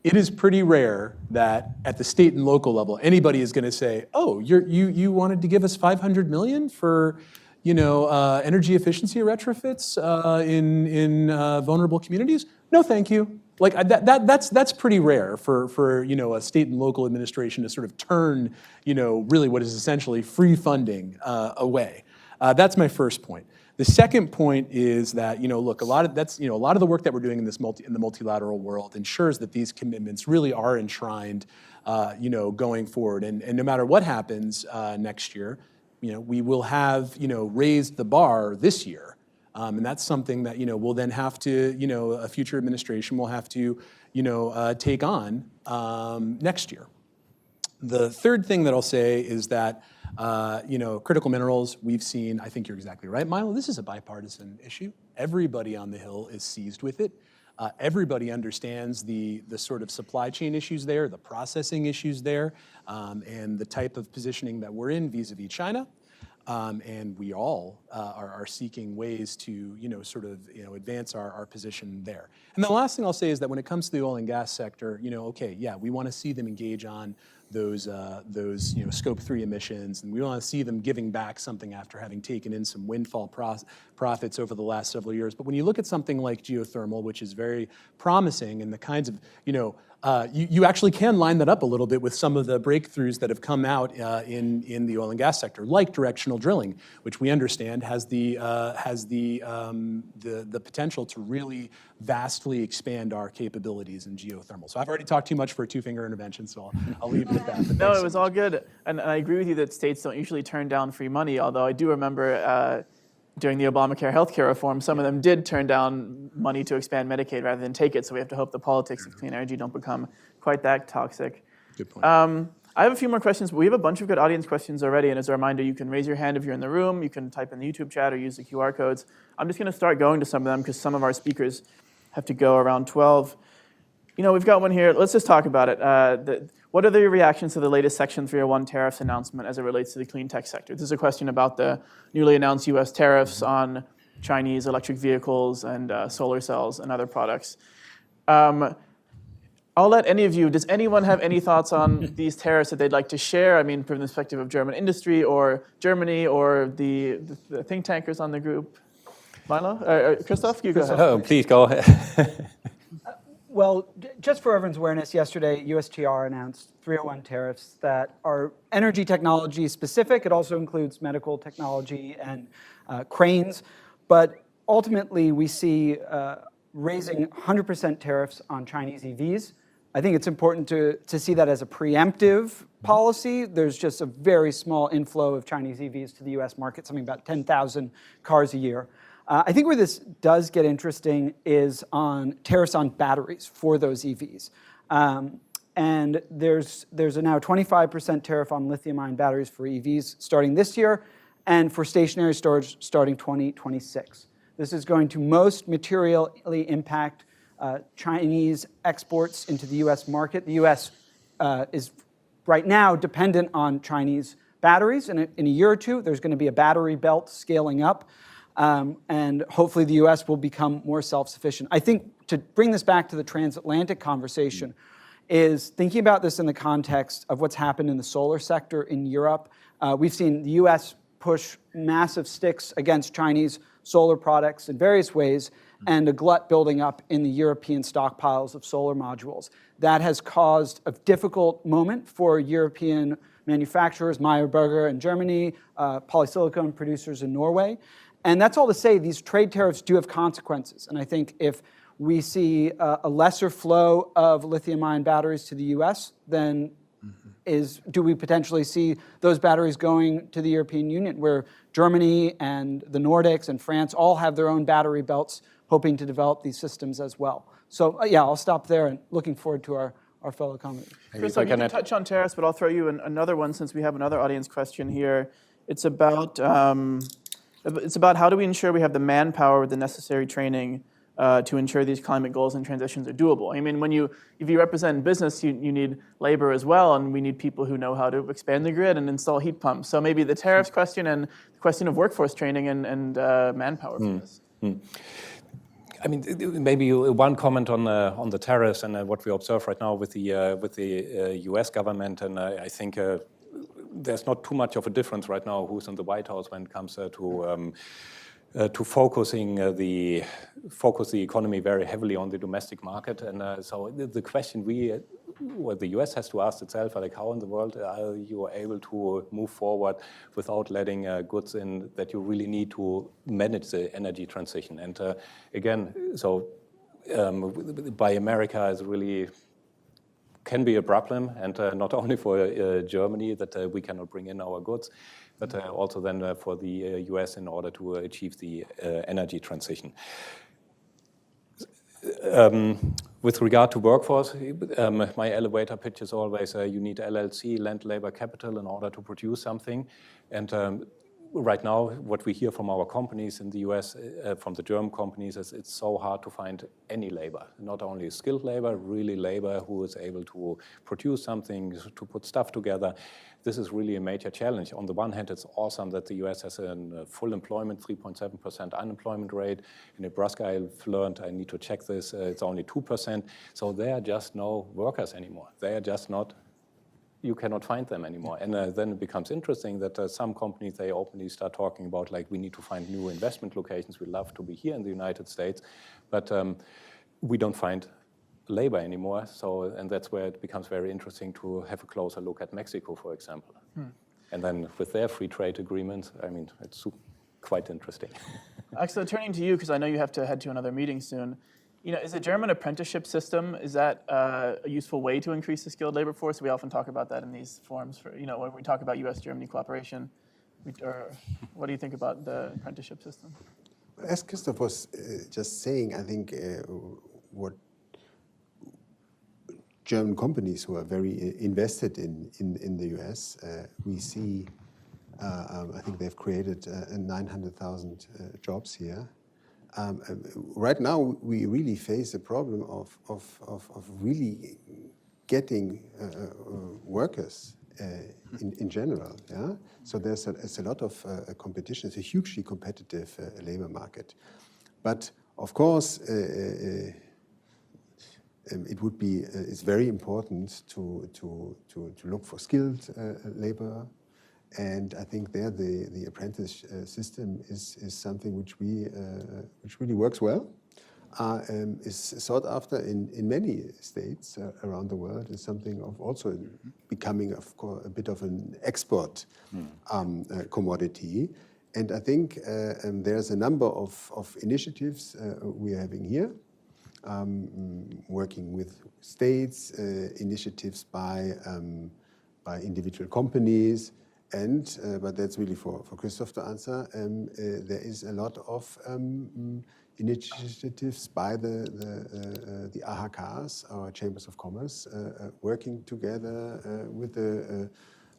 It is pretty rare that at the state and local level, anybody is going to say, "Oh, you wanted to give us $500 million for, energy efficiency retrofits in vulnerable communities? No, thank you." Like that's pretty rare for a state and local administration to sort of turn really what is essentially free funding away. That's my first point. The second point is that look, a lot of the work that we're doing in the multilateral world ensures that these commitments really are enshrined, going forward. And no matter what happens next year, we will have raised the bar this year, and that's something that we'll then have to a future administration will have to take on next year. The third thing that I'll say is that critical minerals, we've seen, I think you're exactly right, Milo, this is a bipartisan issue. Everybody on the Hill is seized with it. Everybody understands the sort of supply chain issues there, the processing issues there, and the type of positioning that we're in vis-a-vis China. and we all are seeking ways to, advance our position there. And the last thing I'll say is that when it comes to the oil and gas sector, we want to see them engage on those Scope 3 emissions, and we want to see them giving back something after having taken in some windfall profits over the last several years. But when you look at something like geothermal, which is very promising, and the kinds of, you actually can line that up a little bit with some of the breakthroughs that have come out in the oil and gas sector, like directional drilling, which we understand has the potential to really vastly expand our capabilities in geothermal. So I've already talked too much for a two-finger intervention, so I'll leave it at that. No, it was all good. And I agree with you that states don't usually turn down free money, although I do remember during the Obamacare healthcare reform, some of them did turn down money to expand Medicaid rather than take it, so we have to hope the politics of clean energy don't become quite that toxic. Good point. I have a few more questions, but we have a bunch of good audience questions already, and as a reminder, you can raise your hand if you're in the room, you can type in the YouTube chat or use the QR codes. I'm just going to start going to some of them because some of our speakers have to go around 12. We've got one here. Let's just talk about it. What are the reactions to the latest Section 301 tariffs announcement as it relates to the clean tech sector? This is a question about the newly announced U.S. tariffs on Chinese electric vehicles and solar cells and other products. I'll let any of you, does anyone have any thoughts on these tariffs that they'd like to share? I mean, from the perspective of German industry or Germany or the think tankers on the group? Milo? Christoph, you go ahead. Oh, please go ahead. Well, just for everyone's awareness, yesterday USTR announced 301 tariffs that are energy technology specific. It also includes medical technology and cranes. But ultimately, we see raising 100% tariffs on Chinese EVs. I think it's important to see that as a preemptive policy. There's just a very small inflow of Chinese EVs to the US market, something about 10,000 cars a year. I think where this does get interesting is on tariffs on batteries for those EVs. And there's a now 25% tariff on lithium-ion batteries for EVs starting this year, and for stationary storage starting 2026. This is going to most materially impact Chinese exports into the US market. The US is right now dependent on Chinese batteries. In a year or two, there's going to be a battery belt scaling up. And hopefully the US will become more self-sufficient. I think to bring this back to the transatlantic conversation is thinking about this in the context of what's happened in the solar sector in Europe. We've seen the US push massive sticks against Chinese solar products in various ways, and a glut building up in the European stockpiles of solar modules. That has caused a difficult moment for European manufacturers, Meyer Burger in Germany, polysilicon producers in Norway. And that's all to say these trade tariffs do have consequences. And I think if we see a lesser flow of lithium-ion batteries to the US, then do we potentially see those batteries going to the European Union, where Germany and the Nordics and France all have their own battery belts, hoping to develop these systems as well. So yeah, I'll stop there and looking forward to our fellow commentators. Chris, you can touch on tariffs, but I'll throw you another one since we have another audience question here. It's about how do we ensure we have the manpower with the necessary training to ensure these climate goals and transitions are doable. I mean, if you represent business, you need labor as well, and we need people who know how to expand the grid and install heat pumps. So maybe the tariffs question and the question of workforce training and manpower for this. I mean, maybe one comment on the tariffs and what we observe right now with the U.S. government, and I think there's not too much of a difference right now who's in the White House when it comes to focus the economy very heavily on the domestic market. And so the question the U.S. has to ask itself, like, how in the world are you able to move forward without letting goods in that you really need to manage the energy transition? And again, so Buy America is really can be a problem, and not only for Germany that we cannot bring in our goods, but also then for the US in order to achieve the energy transition. With regard to workforce, my elevator pitch is always you need LLC, land, labor, capital, in order to produce something. And right now, what we hear from our companies in the US, from the German companies, is it's so hard to find any labor, not only skilled labor, really labor who is able to produce something, to put stuff together. This is really a major challenge. On the one hand, it's awesome that the US has a full employment, 3.7% unemployment rate. In Nebraska, I've learned, I need to check this, it's only 2%. So there are just no workers anymore. They are just not, you cannot find them anymore. And then it becomes interesting that some companies, they openly start talking about, like, we need to find new investment locations. We love to be here in the United States, but we don't find labor anymore. So, and that's where it becomes very interesting to have a closer look at Mexico, for example. And then with their free trade agreements, I mean, it's quite interesting. Axel, turning to you, because I know you have to head to another meeting soon. You know, is the German apprenticeship system, is that a useful way to increase the skilled labor force? We often talk about that in these forums for, you know, when we talk about US-Germany cooperation. Or what do you think about the apprenticeship system? As Christoph was just saying, I think what German companies who are very invested in the US, we see, I think they've created 900,000 jobs here. Right now, we really face a problem of really getting workers in general. Yeah, so there's a lot of competition. It's a hugely competitive labor market, but of course, it would be it's very important to look for skilled labor. And I think there the apprentice system is something which really works well, is sought after in many states around the world. Is something of also becoming, of course, a bit of an export commodity. And I think there's a number of initiatives we're having here, working with states, initiatives by individual companies. And, but that's really for Christoph to answer, there is a lot of initiatives by the AHKs, our chambers of commerce, working together with the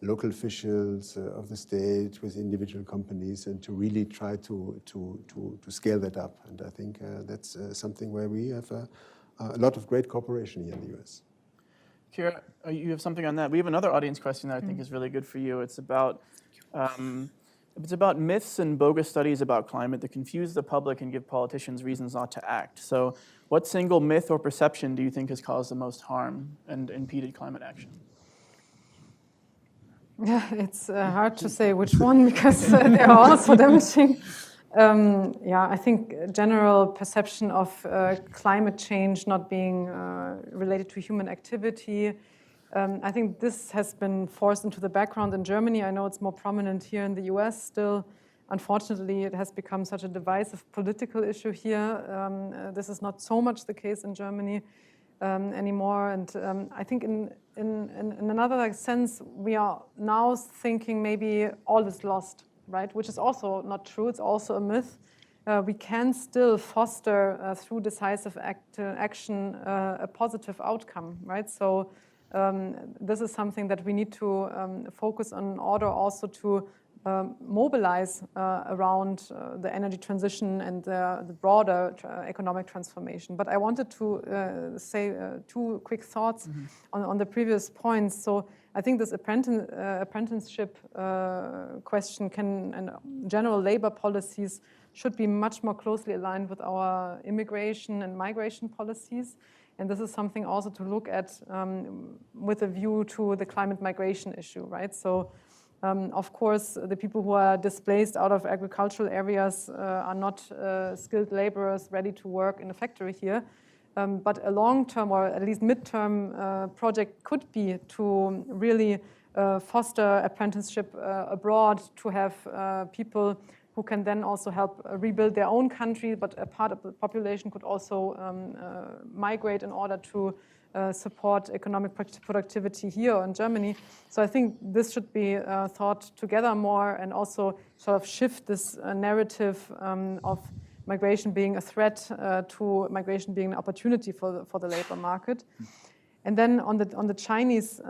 local officials of the state, with individual companies, and to really try to scale that up. And I think that's something where we have a lot of great cooperation here in the US. Kira, you have something on that. We have another audience question that I think is really good for you. It's about myths and bogus studies about climate that confuse the public and give politicians reasons not to act. So what single myth or perception do you think has caused the most harm and impeded climate action? Yeah, it's hard to say which one because they're all so damaging. Yeah, I think general perception of climate change not being related to human activity. I think this has been forced into the background in Germany. I know it's more prominent here in the US still. Unfortunately, it has become such a divisive political issue here. This is not so much the case in Germany anymore. And I think in another sense, we are now thinking maybe all is lost. Right, which is also not true. It's also a myth. We can still foster through decisive action a positive outcome. Right. So this is something that we need to focus on in order also to mobilize around the energy transition and the broader economic transformation. But I wanted to say two quick thoughts on the previous points. So I think this apprenticeship question and general labor policies should be much more closely aligned with our immigration and migration policies. And this is something also to look at with a view to the climate migration issue, right? So, of course, the people who are displaced out of agricultural areas are not skilled laborers ready to work in a factory here. But a long-term or at least mid-term project could be to really foster apprenticeship abroad, to have people who can then also help rebuild their own country, but a part of the population could also migrate in order to support economic productivity here in Germany. So I think this should be thought together more and also sort of shift this narrative of migration being a threat to migration being an opportunity for the labor market. And then on the Chinese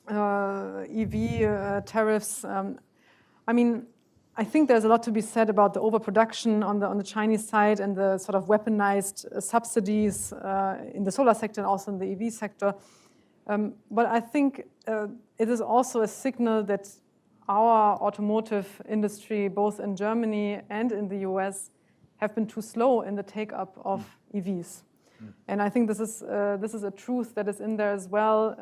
EV tariffs, I mean, I think there's a lot to be said about the overproduction on the Chinese side and the sort of weaponized subsidies in the solar sector and also in the EV sector. But I think it is also a signal that our automotive industry, both in Germany and in the US, have been too slow in the take-up of EVs. And I think this is a truth that is in there as well,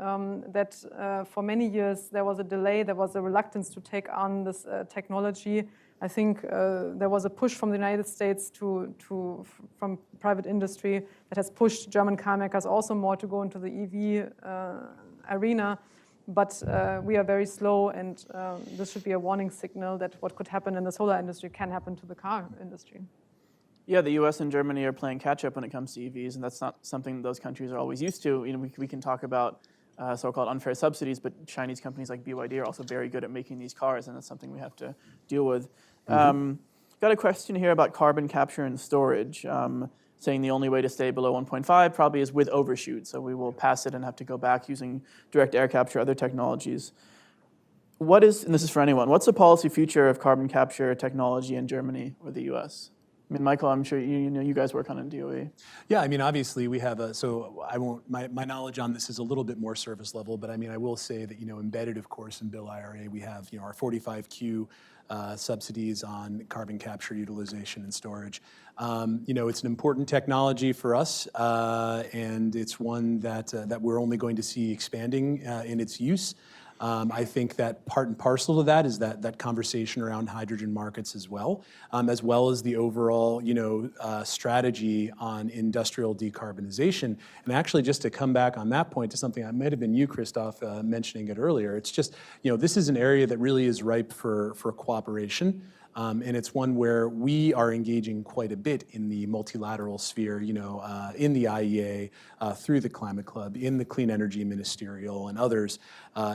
that for many years there was a delay, there was a reluctance to take on this technology. I think there was a push from the United States from private industry that has pushed German car makers also more to go into the EV arena. But we are very slow, and this should be a warning signal that what could happen in the solar industry can happen to the car industry. Yeah, the U.S. and Germany are playing catch-up when it comes to EVs, and that's not something those countries are always used to. You know, we can talk about so-called unfair subsidies, but Chinese companies like BYD are also very good at making these cars, and that's something we have to deal with. Got a question here about carbon capture and storage, saying the only way to stay below 1.5 probably is with overshoot, so we will pass it and have to go back using direct air capture, other technologies. What is, and this is for anyone, what's the policy future of carbon capture technology in Germany or the U.S.? I mean, Michael, I'm sure you know you guys work on it in DOE. Yeah, I mean, obviously we have my knowledge on this is a little bit more surface level, but I mean, I will say that, embedded, of course, in Bill IRA, we have, our 45Q subsidies on carbon capture, utilization, and storage. It's an important technology for us, and it's one that we're only going to see expanding in its use. I think that part and parcel of that is that conversation around hydrogen markets as well as the overall, strategy on industrial decarbonization. And actually, just to come back on that point to something that might have been you, Christoph, mentioning it earlier, it's just, this is an area that really is ripe for cooperation. And it's one where we are engaging quite a bit in the multilateral sphere, in the IEA, through the Climate Club, in the Clean Energy Ministerial and others,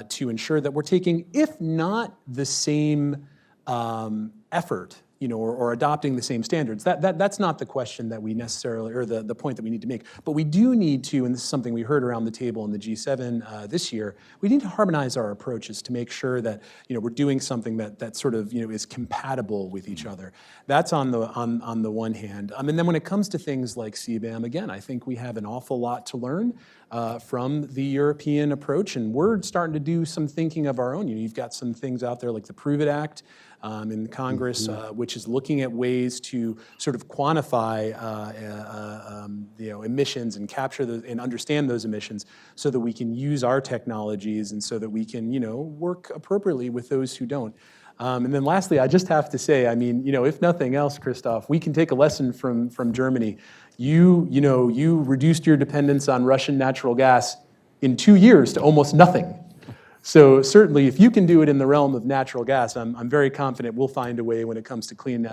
to ensure that we're taking, if not the same effort, or adopting the same standards. That's not the question that we necessarily, or the point that we need to make. But we do need to, and this is something we heard around the table in the G7 this year, we need to harmonize our approaches to make sure that, we're doing something that sort of, is compatible with each other. That's on the one hand. And then when it comes to things like CBAM, again, I think we have an awful lot to learn from the European approach, and we're starting to do some thinking of our own. You've got some things out there like the Prove It Act in Congress, which is looking at ways to sort of quantify emissions and capture those and understand those emissions so that we can use our technologies and so that we can, work appropriately with those who don't. And then lastly, I just have to say, I mean, if nothing else, Christoph, we can take a lesson from Germany. You reduced your dependence on Russian natural gas in 2 years to almost nothing. So certainly, if you can do it in the realm of natural gas, I'm very confident we'll find a way when it comes to clean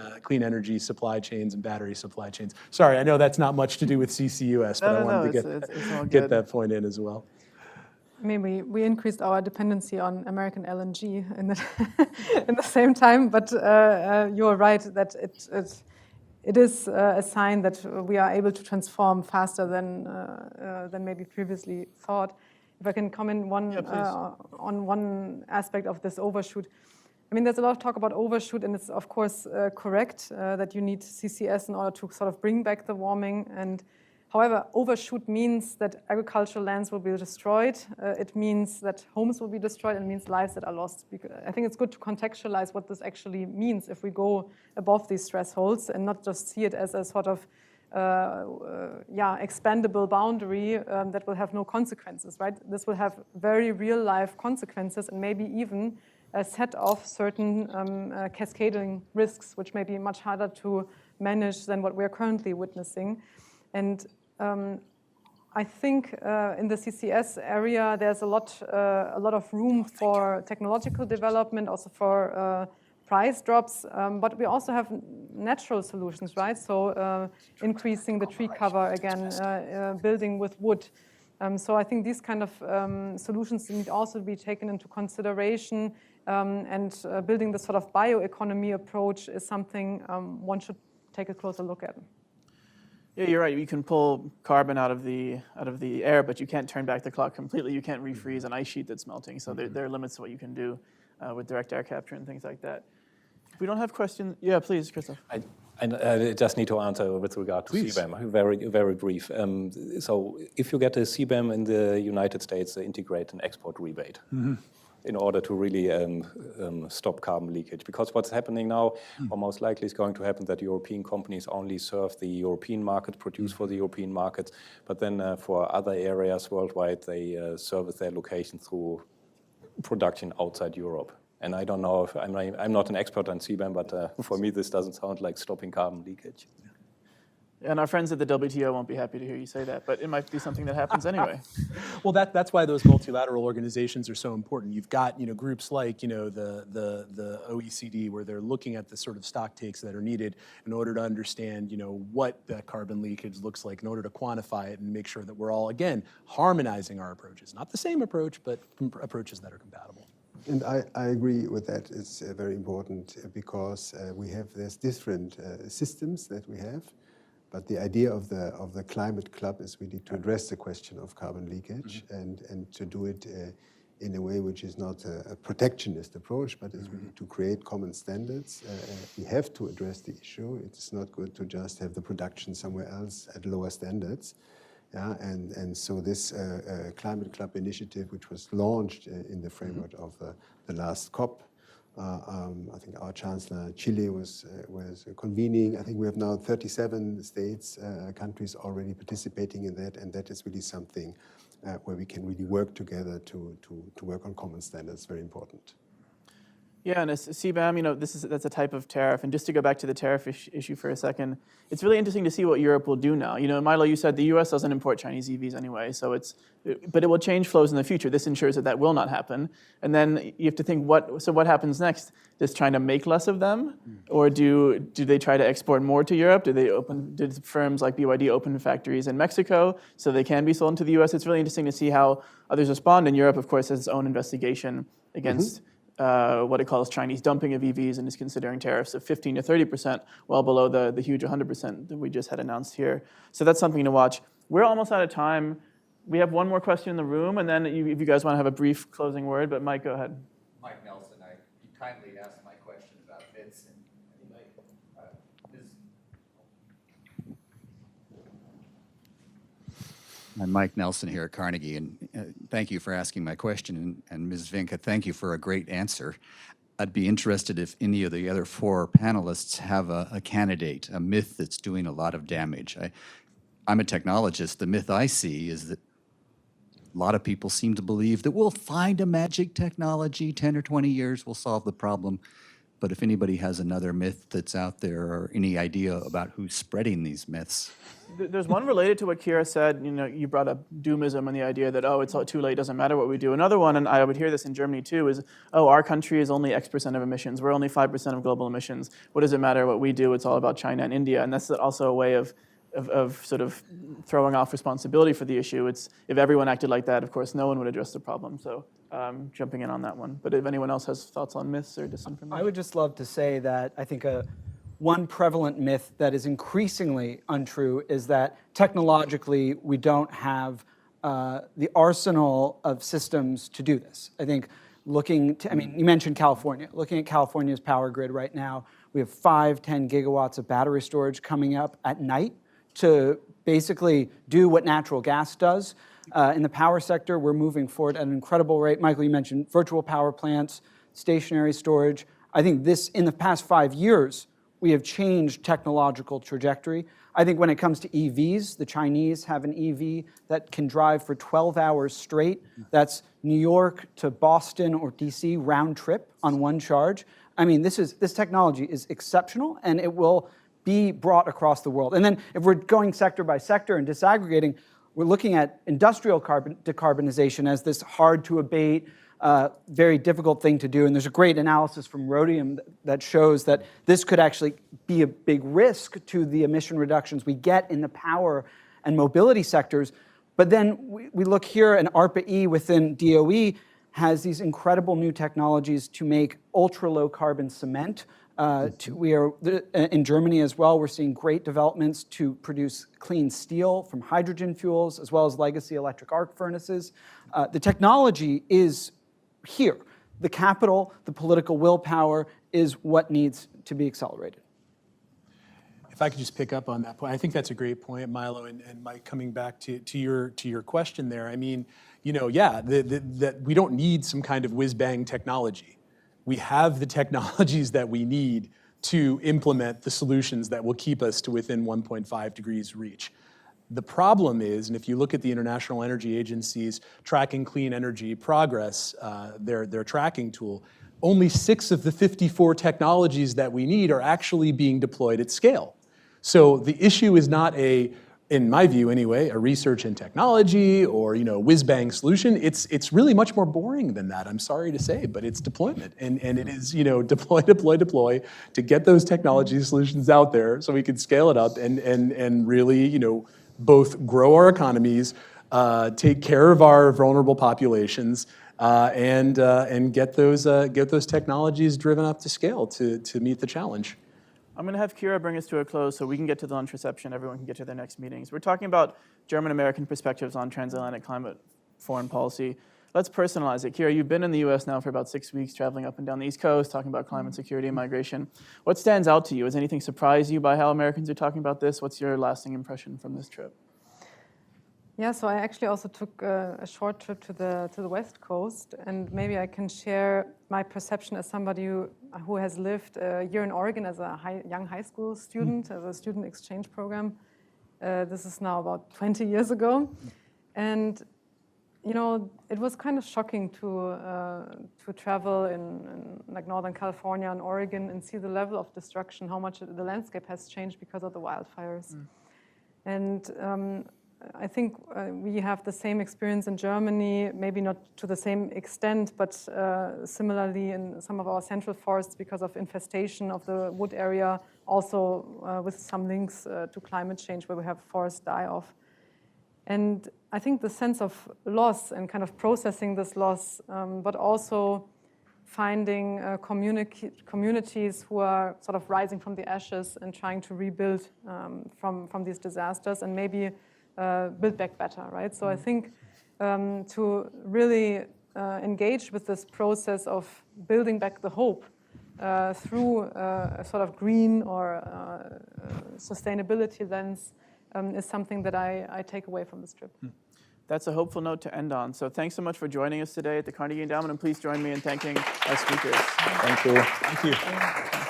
energy supply chains and battery supply chains. Sorry, I know that's not much to do with CCUS, but I wanted to get that point in as well. I mean, we increased our dependency on American LNG in the same time, but you're right that it is a sign that we are able to transform faster than maybe previously thought. If I can comment on one aspect of this overshoot. I mean, there's a lot of talk about overshoot, and it's of course correct that you need CCS in order to sort of bring back the warming. And however, overshoot means that agricultural lands will be destroyed. It means that homes will be destroyed, and it means lives that are lost. I think it's good to contextualize what this actually means if we go above these thresholds and not just see it as a sort of expandable boundary that will have no consequences, right? This will have very real life consequences and maybe even a set of certain cascading risks, which may be much harder to manage than what we're currently witnessing. And I think in the CCS area, there's a lot of room for technological development, also for price drops, but we also have natural solutions, right? So increasing the tree cover again, building with wood. So I think these kind of solutions need also to be taken into consideration, and building this sort of bioeconomy approach is something one should take a closer look at. Yeah, you're right. You can pull carbon out of the air, but you can't turn back the clock completely. You can't refreeze an ice sheet that's melting. So there are limits to what you can do with direct air capture and things like that. If we don't have questions, yeah, please, Christoph. I just need to answer with regard to CBAM, very brief. So if you get a CBAM in the United States, they integrate an export rebate in order to really stop carbon leakage. Because what's happening now, or most likely is going to happen, that European companies only serve the European market, produce for the European markets, but then for other areas worldwide, they service their location through production outside Europe. And I don't know if I'm not an expert on CBAM, but for me this doesn't sound like stopping carbon leakage. And our friends at the WTO won't be happy to hear you say that, but it might be something that happens anyway. Well, that's why those multilateral organizations are so important. You've got groups like the OECD, where they're looking at the sort of stock takes that are needed in order to understand what that carbon leakage looks like, in order to quantify it and make sure that we're all, again, harmonizing our approaches. Not the same approach, but approaches that are compatible. And I agree with that. It's very important because there's different systems that we have. But the idea of the climate club is really to address the question of carbon leakage and to do it in a way which is not a protectionist approach, but is really to create common standards. We have to address the issue. It's not good to just have the production somewhere else at lower standards. Yeah, and so this climate club initiative, which was launched in the framework of the last COP, I think our Chancellor Chile was convening. I think we have now 37 states, countries already participating in that, and that is really something where we can really work together to work on common standards. Very important. Yeah, and as CBAM, that's a type of tariff. And just to go back to the tariff issue for a second, it's really interesting to see what Europe will do now. Milo, you said the U.S. doesn't import Chinese EVs anyway, but it will change flows in the future. This ensures that will not happen. And then you have to think, what happens next? Does China make less of them, or do they try to export more to Europe? Did firms like BYD open factories in Mexico so they can be sold into the U.S.? It's really interesting to see how others respond. And Europe, of course, has its own investigation against what it calls Chinese dumping of EVs, and is considering tariffs of 15 to 30%, well below the huge 100% that we just had announced here. So that's something to watch. We're almost out of time. We have one more question in the room, and then if you guys want to have a brief closing word, but Mike, go ahead. Mike Nelson, you kindly asked my question about myths, and I'm Mike Nelson here at Carnegie, and thank you for asking my question. And Ms. Vinke, thank you for a great answer. I'd be interested if any of the other four panelists have a candidate, a myth that's doing a lot of damage. I'm a technologist. The myth I see is that a lot of people seem to believe that we'll find a magic technology, 10 or 20 years will solve the problem. But if anybody has another myth that's out there, or any idea about who's spreading these myths. There's one related to what Kira said. You brought up doomism and the idea that, it's all too late, doesn't matter what we do. Another one, and I would hear this in Germany too, is, our country is only X% of emissions. We're only 5% of global emissions. What does it matter what we do? It's all about China and India. And that's also a way of sort of throwing off responsibility for the issue. It's, if everyone acted like that, of course, no one would address the problem. So jumping in on that one. But if anyone else has thoughts on myths or disinformation. I would just love to say that I think one prevalent myth that is increasingly untrue is that technologically we don't have the arsenal of systems to do this. I think you mentioned California. Looking at California's power grid right now, we have 5-10 gigawatts of battery storage coming up at night to basically do what natural gas does. In the power sector, we're moving forward at an incredible rate. Michael, you mentioned virtual power plants, stationary storage. I think in the past 5 years, we have changed technological trajectory. I think when it comes to EVs, the Chinese have an EV that can drive for 12 hours straight. That's New York to Boston or DC round trip on one charge. I mean, this technology is exceptional, and it will be brought across the world. And then if we're going sector by sector and disaggregating, we're looking at industrial decarbonization as this hard to abate, very difficult thing to do. And there's a great analysis from Rhodium that shows that this could actually be a big risk to the emission reductions we get in the power and mobility sectors. But then we look here, and ARPA-E within DOE has these incredible new technologies to make ultra-low carbon cement. We are in Germany as well. We're seeing great developments to produce clean steel from hydrogen fuels, as well as legacy electric arc furnaces. The technology is here. The capital, the political willpower, is what needs to be accelerated. If I could just pick up on that point, I think that's a great point, Milo, and Mike, coming back to your question there. I mean, that we don't need some kind of whiz-bang technology. We have the technologies that we need to implement the solutions that will keep us to within 1.5 degrees reach. The problem is, and if you look at the International Energy Agency's Tracking Clean Energy Progress, their tracking tool, only 6 of the 54 technologies that we need are actually being deployed at scale. So the issue is not in my view anyway, a research and technology or whiz-bang solution. It's really much more boring than that, I'm sorry to say, but it's deployment. And it is deploy to get those technology solutions out there so we can scale it up and really both grow our economies, take care of our vulnerable populations, and get those technologies driven up to scale to meet the challenge. I'm going to have Kira bring us to a close so we can get to the lunch reception. Everyone can get to their next meetings. We're talking about German-American perspectives on transatlantic climate foreign policy. Let's personalize it. Kira, you've been in the US now for about 6 weeks, traveling up and down the East Coast, talking about climate security and migration. What stands out to you? Has anything surprised you by how Americans are talking about this? What's your lasting impression from this trip? Yeah, so I actually also took a short trip to the West Coast, and maybe I can share my perception as somebody who has lived a year in Oregon as a young high school student, as a student exchange program. This is now about 20 years ago, and it was kind of shocking to travel in like Northern California and Oregon and see the level of destruction, how much the landscape has changed because of the wildfires, and I think we have the same experience in Germany, maybe not to the same extent, but similarly in some of our central forests because of infestation of the wood area, also with some links to climate change where we have forest die-off. And I think the sense of loss and kind of processing this loss, but also finding communities who are sort of rising from the ashes and trying to rebuild from these disasters and maybe build back better, right? So I think to really engage with this process of building back the hope through a sort of green or sustainability lens is something that I take away from this trip. That's a hopeful note to end on. So thanks so much for joining us today at the Carnegie Endowment, and please join me in thanking our speakers. Thank you. Thank you.